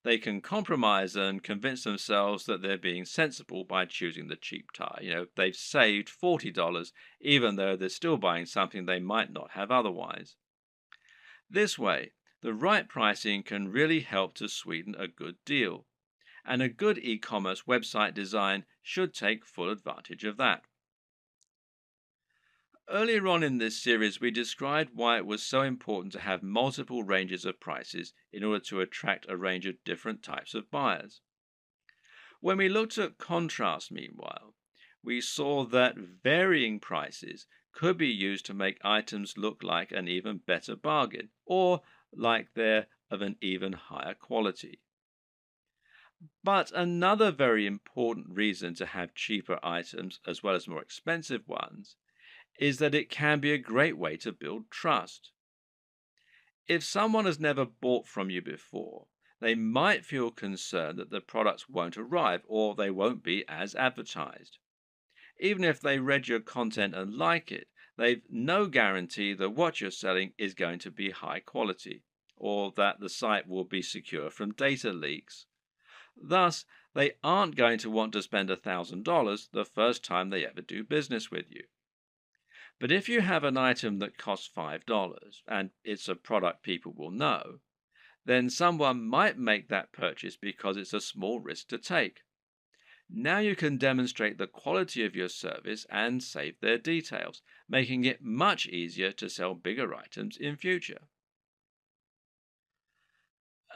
They can compromise and convince themselves that they're being sensible by choosing the cheap tie. They've saved $40 even though they're still buying something they might not have otherwise. This way, the right pricing can really help to sweeten a good deal. And a good e-commerce website design should take full advantage of that. Earlier on in this series, we described why it was so important to have multiple ranges of prices in order to attract a range of different types of buyers. When we looked at contrast, meanwhile, we saw that varying prices could be used to make items look like an even better bargain, or like they're of an even higher quality. But another very important reason to have cheaper items as well as more expensive ones is that it can be a great way to build trust. If someone has never bought from you before, they might feel concerned that the products won't arrive or they won't be as advertised. Even if they read your content and like it, they've no guarantee that what you're selling is going to be high quality or that the site will be secure from data leaks. Thus, they aren't going to want to spend $1,000 the first time they ever do business with you. But if you have an item that costs $5 and it's a product people will know, then someone might make that purchase because it's a small risk to take. Now you can demonstrate the quality of your service and save their details, making it much easier to sell bigger items in future.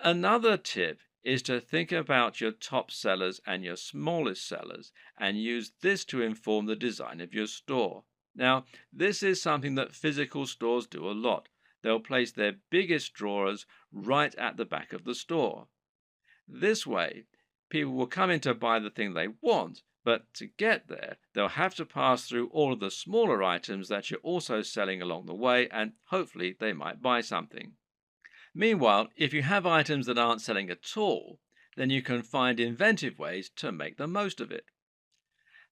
Another tip is to think about your top sellers and your smallest sellers and use this to inform the design of your store. Now, this is something that physical stores do a lot. They'll place their biggest drawers right at the back of the store. This way, people will come in to buy the thing they want, but to get there, they'll have to pass through all of the smaller items that you're also selling along the way, and hopefully they might buy something. Meanwhile, if you have items that aren't selling at all, then you can find inventive ways to make the most of it.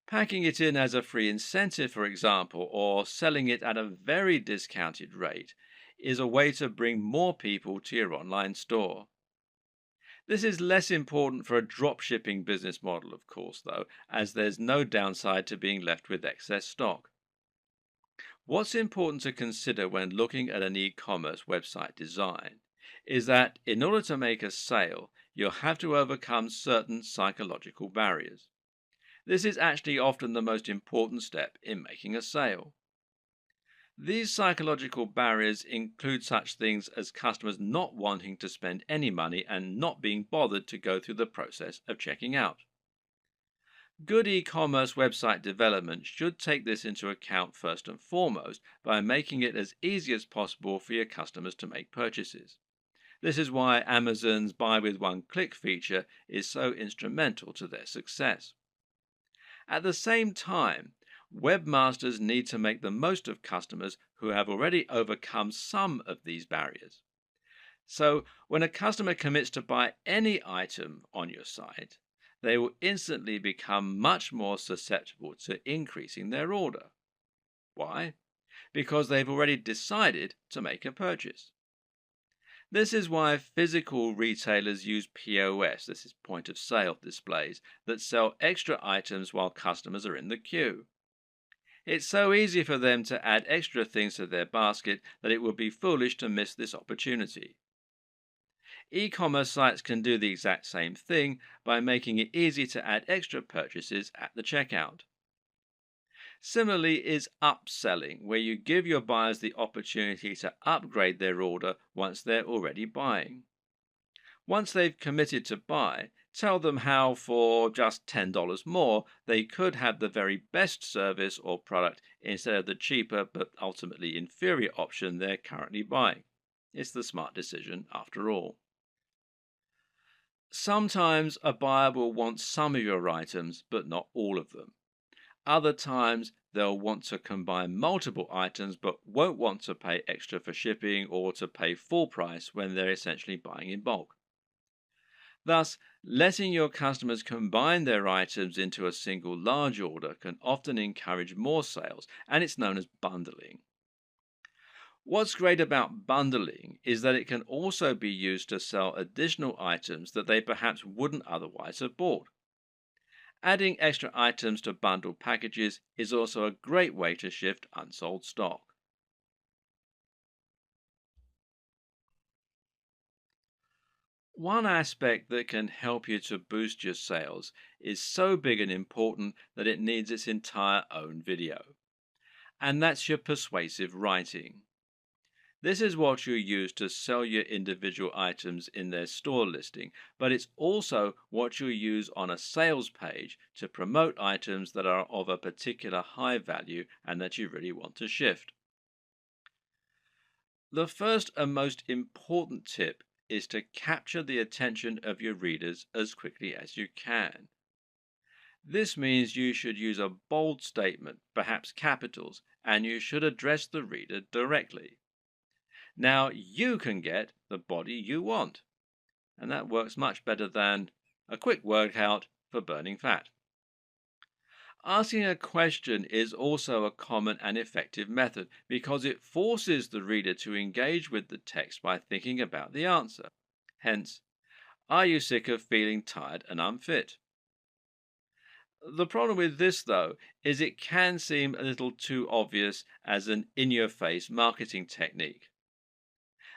Packing it in as a free incentive, for example, or selling it at a very discounted rate is a way to bring more people to your online store. This is less important for a dropshipping business model, of course, though, as there's no downside to being left with excess stock. What's important to consider when looking at an e commerce website design is that in order to make a sale, you'll have to overcome certain psychological barriers. This is actually often the most important step in making a sale. These psychological barriers include such things as customers not wanting to spend any money and not being bothered to go through the process of checking out. Good e commerce website development should take this into account first and foremost by making it as easy as possible for your customers to make purchases. This is why Amazon's buy with one click feature is so instrumental to their success. At the same time, webmasters need to make the most of customers who have already overcome some of these barriers. So, when a customer commits to buy any item on your site, they will instantly become much more susceptible to increasing their order. Why? Because they've already decided to make a purchase. This is why physical retailers use POS, this is point of sale displays, that sell extra items while customers are in the queue. It's so easy for them to add extra things to their basket that it would be foolish to miss this opportunity. E-commerce sites can do the exact same thing by making it easy to add extra purchases at the checkout. Similarly is upselling, where you give your buyers the opportunity to upgrade their order once they're already buying. Once they've committed to buy, tell them how for just $10 more they could have the very best service or product instead of the cheaper but ultimately inferior option they're currently buying. It's the smart decision after all. Sometimes a buyer will want some of your items but not all of them. Other times they'll want to combine multiple items but won't want to pay extra for shipping or to pay full price when they're essentially buying in bulk. Thus, letting your customers combine their items into a single large order can often encourage more sales, and it's known as bundling. What's great about bundling is that it can also be used to sell additional items that they perhaps wouldn't otherwise have bought. Adding extra items to bundled packages is also a great way to shift unsold stock. One aspect that can help you to boost your sales is so big and important that it needs its entire own video, and that's your persuasive writing. This is what you use to sell your individual items in their store listing, but it's also what you use on a sales page to promote items that are of a particular high value and that you really want to shift. The first and most important tip is to capture the attention of your readers as quickly as you can. This means you should use a bold statement, perhaps capitals, and you should address the reader directly. Now you can get the body you want, and that works much better than a quick workout for burning fat. Asking a question is also a common and effective method because it forces the reader to engage with the text by thinking about the answer. Hence, are you sick of feeling tired and unfit? The problem with this, though, is it can seem a little too obvious as an in your face marketing technique.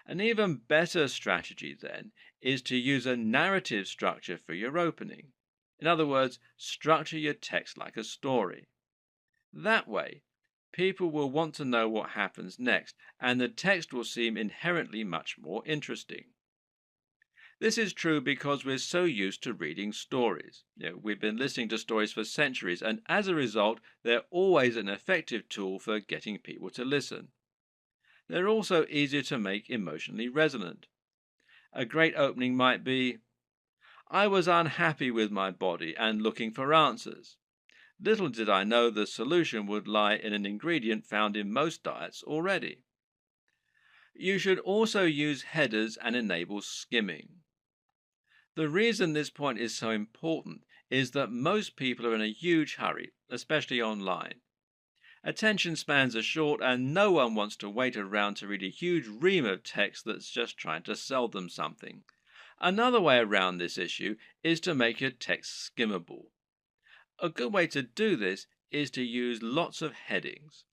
An even better strategy, then, is to use a narrative structure for your opening. In other words, structure your text like a story. That way, people will want to know what happens next, and the text will seem inherently much more interesting. This is true because we're so used to reading stories. We've been listening to stories for centuries, and as a result, they're always an effective tool for getting people to listen. They're also easier to make emotionally resonant. A great opening might be, I was unhappy with my body and looking for answers. Little did I know the solution would lie in an ingredient found in most diets already. You should also use headers and enable skimming. The reason this point is so important is that most people are in a huge hurry, especially online. Attention spans are short and no one wants to wait around to read a huge ream of text that's just trying to sell them something. Another way around this issue is to make your text skimmable. A good way to do this is to use lots of headings.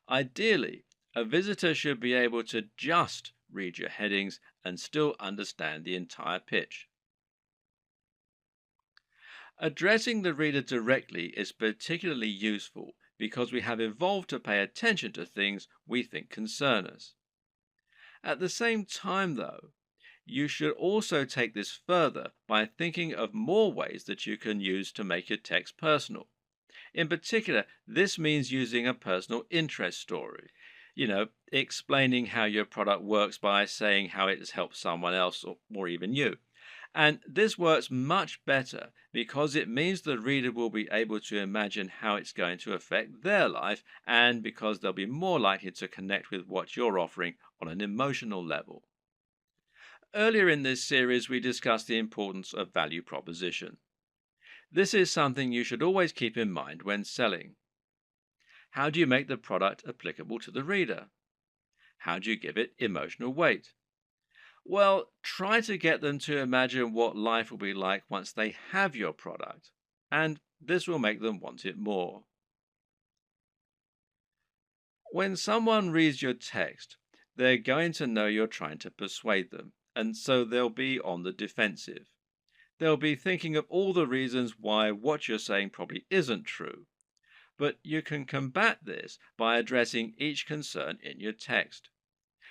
Ideally, a visitor should be able to just read your headings and still understand the entire pitch. Addressing the reader directly is particularly useful because we have evolved to pay attention to things we think concern us. At the same time, though, you should also take this further by thinking of more ways that you can use to make your text personal. In particular, this means using a personal interest story. Explaining how your product works by saying how it has helped someone else or even you. And this works much better because it means the reader will be able to imagine how it's going to affect their life, and because they'll be more likely to connect with what you're offering on an emotional level. Earlier in this series, we discussed the importance of value proposition. This is something you should always keep in mind when selling. How do you make the product applicable to the reader? How do you give it emotional weight? Well, try to get them to imagine what life will be like once they have your product, and this will make them want it more. When someone reads your text, they're going to know you're trying to persuade them, and so they'll be on the defensive. They'll be thinking of all the reasons why what you're saying probably isn't true. But you can combat this by addressing each concern in your text.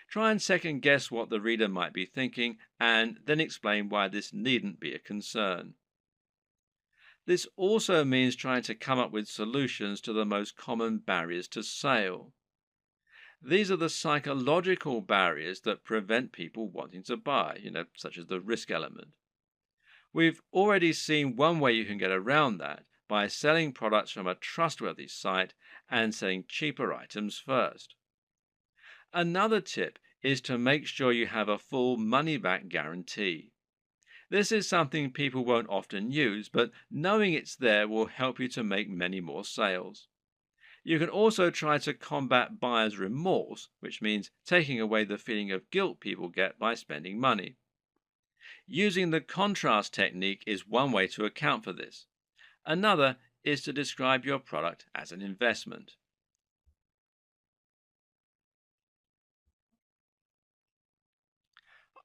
Try and second guess what the reader might be thinking, and then explain why this needn't be a concern. This also means trying to come up with solutions to the most common barriers to sale. These are the psychological barriers that prevent people wanting to buy, such as the risk element. We've already seen one way you can get around that by selling products from a trustworthy site and selling cheaper items first. Another tip is to make sure you have a full money-back guarantee. This is something people won't often use, but knowing it's there will help you to make many more sales. You can also try to combat buyer's remorse, which means taking away the feeling of guilt people get by spending money. Using the contrast technique is one way to account for this. Another is to describe your product as an investment.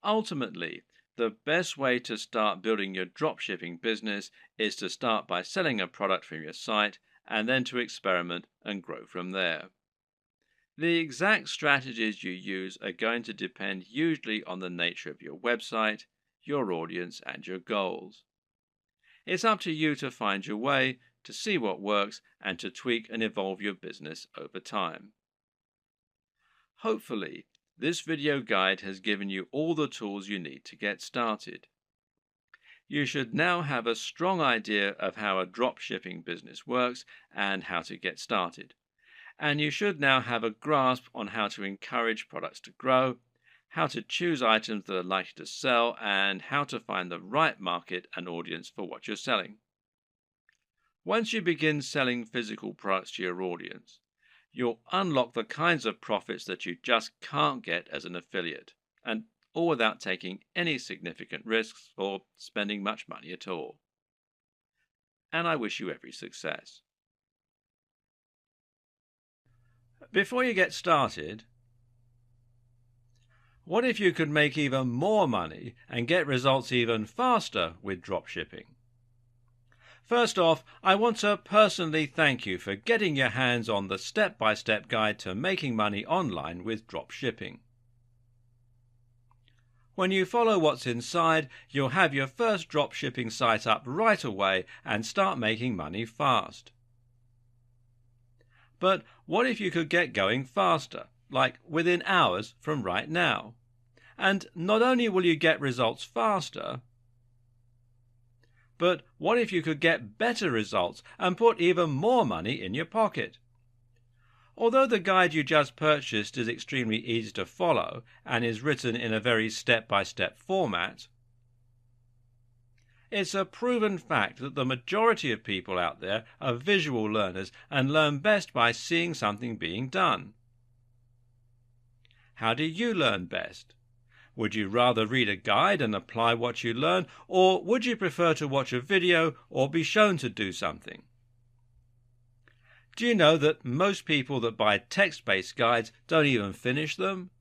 Ultimately, the best way to start building your dropshipping business is to start by selling a product from your site and then to experiment and grow from there. The exact strategies you use are going to depend usually on the nature of your website, your audience, and your goals. It's up to you to find your way, to see what works, and to tweak and evolve your business over time. Hopefully, this video guide has given you all the tools you need to get started. You should now have a strong idea of how a dropshipping business works and how to get started. And you should now have a grasp on how to encourage products to grow, how to choose items that are likely to sell, and how to find the right market and audience for what you're selling. Once you begin selling physical products to your audience, you'll unlock the kinds of profits that you just can't get as an affiliate, and all without taking any significant risks or spending much money at all. And I wish you every success. Before you get started, what if you could make even more money and get results even faster with dropshipping? First off, I want to personally thank you for getting your hands on the step-by-step guide to making money online with dropshipping. When you follow what's inside, you'll have your first dropshipping site up right away and start making money fast. But what if you could get going faster, like within hours from right now? And not only will you get results faster, but what if you could get better results and put even more money in your pocket? Although the guide you just purchased is extremely easy to follow and is written in a very step-by-step format, it's a proven fact that the majority of people out there are visual learners and learn best by seeing something being done. How do you learn best? Would you rather read a guide and apply what you learn, or would you prefer to watch a video or be shown to do something? Do you know that most people that buy text-based guides don't even finish them?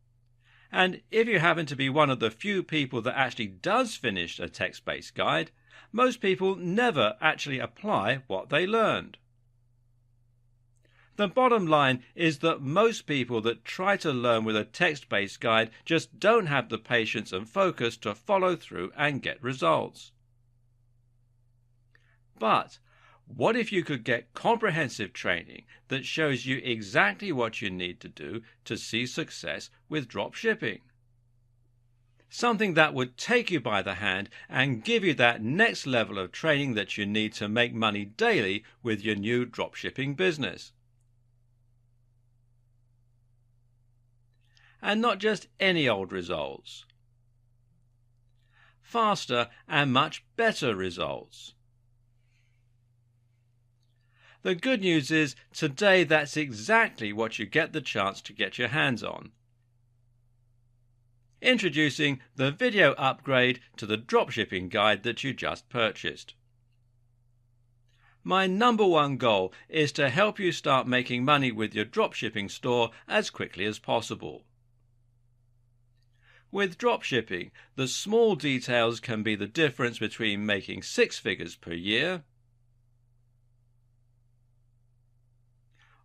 And if you happen to be one of the few people that actually does finish a text-based guide, most people never actually apply what they learned. The bottom line is that most people that try to learn with a text-based guide just don't have the patience and focus to follow through and get results. But what if you could get comprehensive training that shows you exactly what you need to do to see success with dropshipping? Something that would take you by the hand and give you that next level of training that you need to make money daily with your new dropshipping business. And not just any old results. Faster and much better results. The good news is today that's exactly what you get the chance to get your hands on. Introducing the video upgrade to the dropshipping guide that you just purchased. My number one goal is to help you start making money with your dropshipping store as quickly as possible. With dropshipping, the small details can be the difference between making 6 figures per year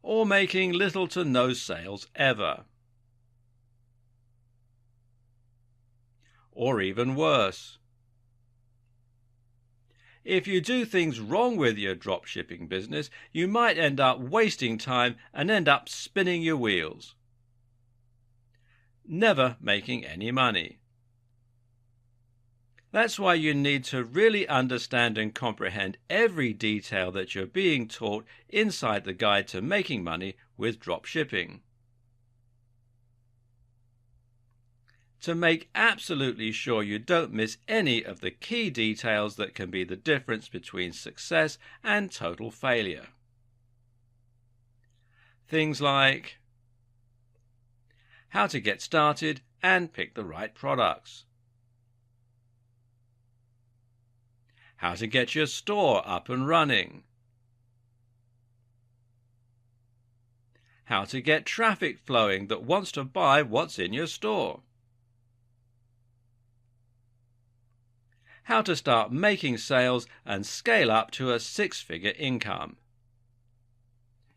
or making little to no sales ever. Or even worse. If you do things wrong with your dropshipping business, you might end up wasting time and end up spinning your wheels, never making any money. That's why you need to really understand and comprehend every detail that you're being taught inside the guide to making money with dropshipping. To make absolutely sure you don't miss any of the key details that can be the difference between success and total failure. Things like how to get started and pick the right products, how to get your store up and running, how to get traffic flowing that wants to buy what's in your store, how to start making sales and scale up to a 6-figure income.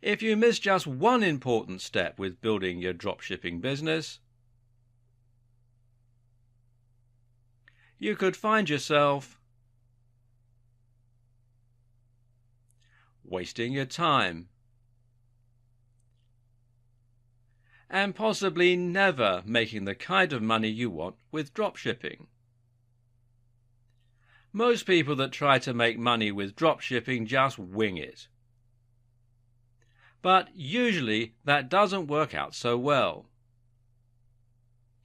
If you miss just one important step with building your dropshipping business, you could find yourself wasting your time and possibly never making the kind of money you want with dropshipping. Most people that try to make money with dropshipping just wing it. But usually that doesn't work out so well.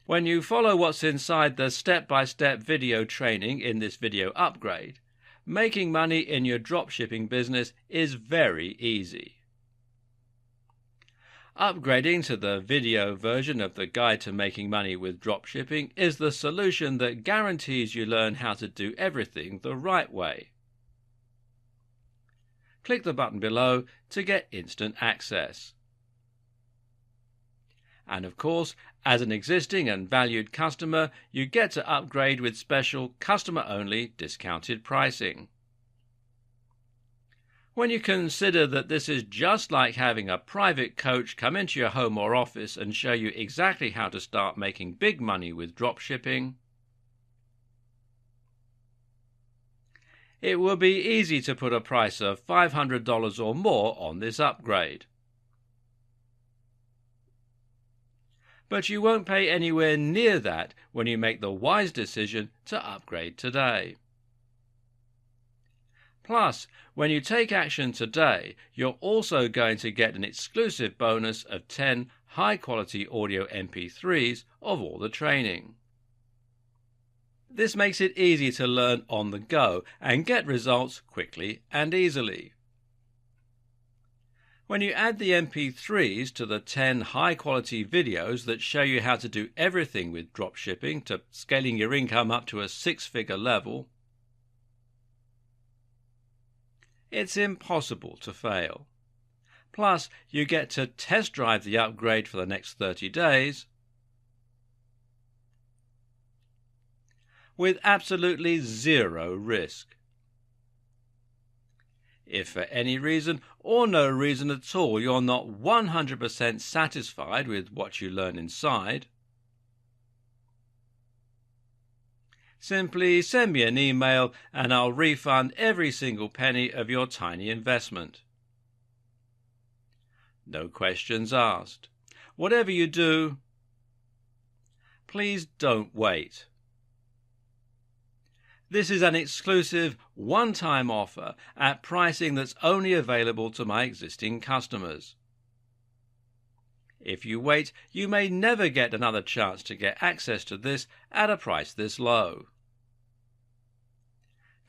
When you follow what's inside the step-by-step video training in this video upgrade, making money in your dropshipping business is very easy. Upgrading to the video version of the Guide to Making Money with Dropshipping is the solution that guarantees you learn how to do everything the right way. Click the button below to get instant access. And of course, as an existing and valued customer, you get to upgrade with special customer-only discounted pricing. When you consider that this is just like having a private coach come into your home or office and show you exactly how to start making big money with dropshipping, it will be easy to put a price of $500 or more on this upgrade. But you won't pay anywhere near that when you make the wise decision to upgrade today. Plus, when you take action today, you're also going to get an exclusive bonus of 10 high-quality audio MP3s of all the training. This makes it easy to learn on the go and get results quickly and easily. When you add the MP3s to the 10 high-quality videos that show you how to do everything with dropshipping to scaling your income up to a six-figure level, it's impossible to fail. Plus, you get to test drive the upgrade for the next 30 days with absolutely zero risk. If for any reason or no reason at all you're not 100% satisfied with what you learn inside, simply send me an email and I'll refund every single penny of your tiny investment. No questions asked. Whatever you do, please don't wait. This is an exclusive one-time offer at pricing that's only available to my existing customers. If you wait, you may never get another chance to get access to this at a price this low.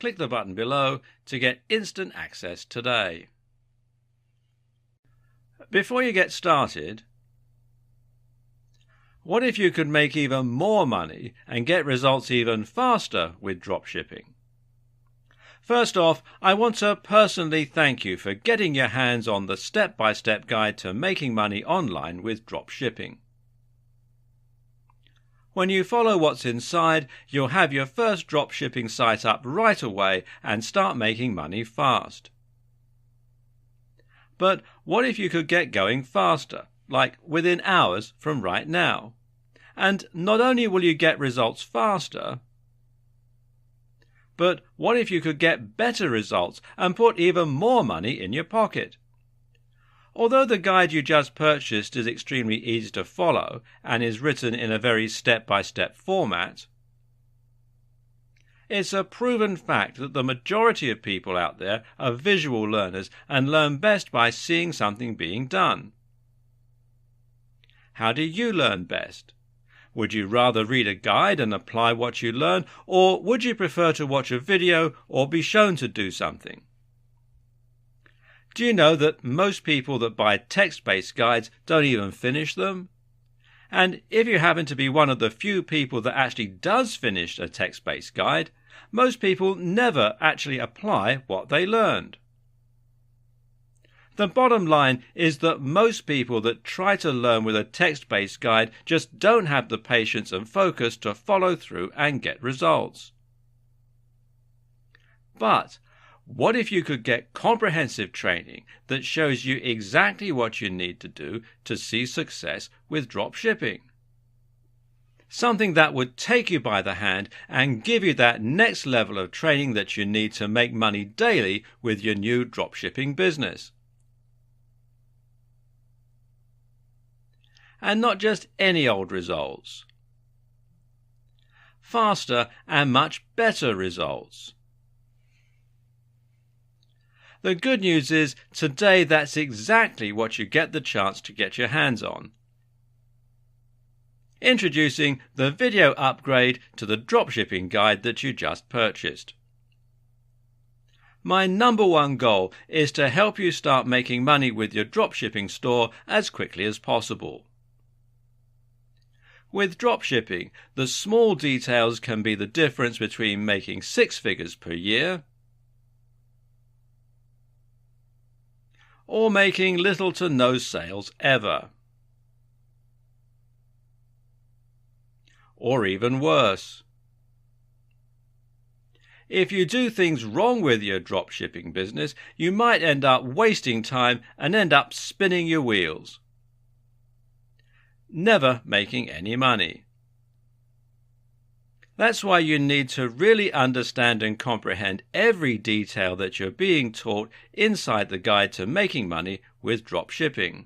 Click the button below to get instant access today. Before you get started, what if you could make even more money and get results even faster with dropshipping? First off, I want to personally thank you for getting your hands on the step-by-step guide to making money online with dropshipping. When you follow what's inside, you'll have your first dropshipping site up right away and start making money fast. But what if you could get going faster, like within hours from right now? And not only will you get results faster, but what if you could get better results and put even more money in your pocket? Although the guide you just purchased is extremely easy to follow and is written in a very step-by-step format, it's a proven fact that the majority of people out there are visual learners and learn best by seeing something being done. How do you learn best? Would you rather read a guide and apply what you learn, or would you prefer to watch a video or be shown to do something? Do you know that most people that buy text-based guides don't even finish them? And if you happen to be one of the few people that actually does finish a text-based guide, most people never actually apply what they learned. The bottom line is that most people that try to learn with a text-based guide just don't have the patience and focus to follow through and get results. But what if you could get comprehensive training that shows you exactly what you need to do to see success with dropshipping? Something that would take you by the hand and give you that next level of training that you need to make money daily with your new dropshipping business. And not just any old results. Faster and much better results. The good news is, today that's exactly what you get the chance to get your hands on. Introducing the video upgrade to the dropshipping guide that you just purchased. My number one goal is to help you start making money with your dropshipping store as quickly as possible. With dropshipping, the small details can be the difference between making 6 figures per year or making little to no sales ever. Or even worse. If you do things wrong with your dropshipping business, you might end up wasting time and end up spinning your wheels, never making any money. That's why you need to really understand and comprehend every detail that you're being taught inside the guide to making money with dropshipping.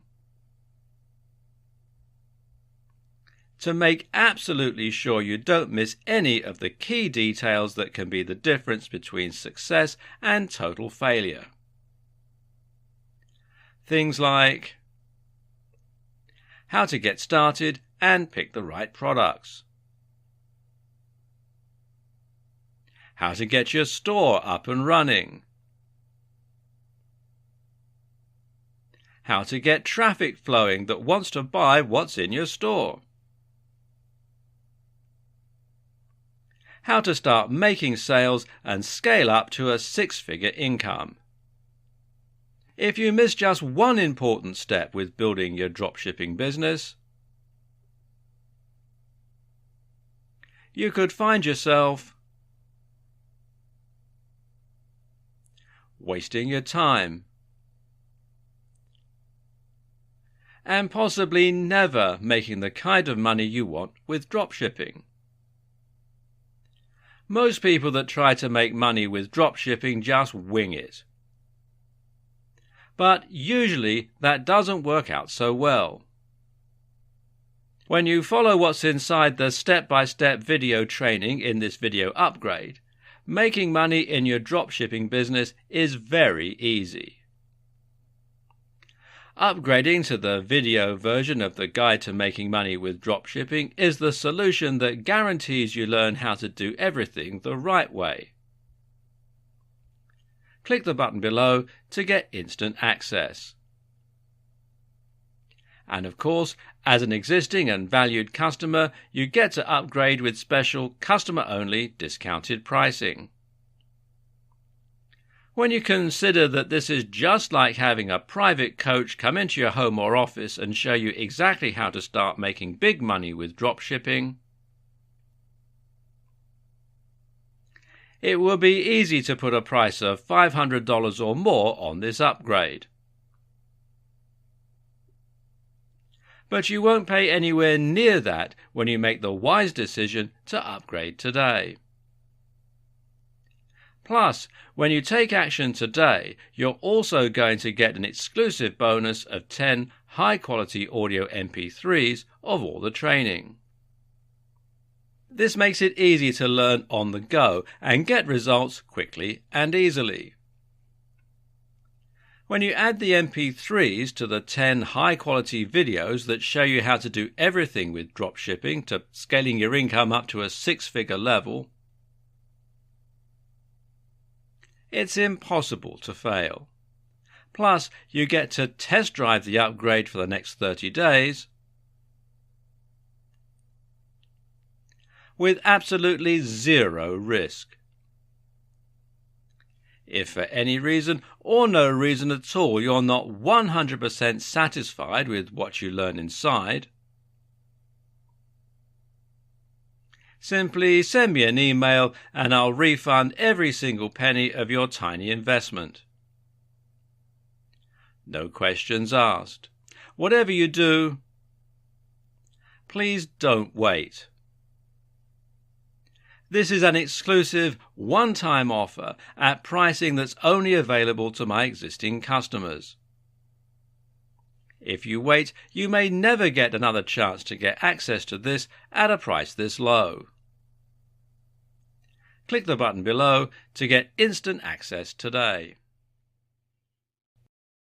To make absolutely sure you don't miss any of the key details that can be the difference between success and total failure. Things like how to get started and pick the right products, how to get your store up and running, how to get traffic flowing that wants to buy what's in your store, how to start making sales and scale up to a six-figure income. If you miss just one important step with building your dropshipping business, you could find yourself wasting your time and possibly never making the kind of money you want with dropshipping. Most people that try to make money with dropshipping just wing it. But usually that doesn't work out so well. When you follow what's inside the step-by-step video training in this video upgrade, making money in your dropshipping business is very easy. Upgrading to the video version of the Guide to Making Money with Dropshipping is the solution that guarantees you learn how to do everything the right way. Click the button below to get instant access. And of course, as an existing and valued customer, you get to upgrade with special customer-only discounted pricing. When you consider that this is just like having a private coach come into your home or office and show you exactly how to start making big money with dropshipping, it will be easy to put a price of $500 or more on this upgrade. But you won't pay anywhere near that when you make the wise decision to upgrade today. Plus, when you take action today, you're also going to get an exclusive bonus of 10 high-quality audio MP3s of all the training. This makes it easy to learn on the go and get results quickly and easily. When you add the MP3s to the 10 high-quality videos that show you how to do everything with dropshipping to scaling your income up to a six-figure level, it's impossible to fail. Plus, you get to test drive the upgrade for the next 30 days with absolutely zero risk. If for any reason or no reason at all you're not 100% satisfied with what you learn inside, simply send me an email and I'll refund every single penny of your tiny investment. No questions asked. Whatever you do, please don't wait. This is an exclusive one-time offer at pricing that's only available to my existing customers. If you wait, you may never get another chance to get access to this at a price this low. Click the button below to get instant access today.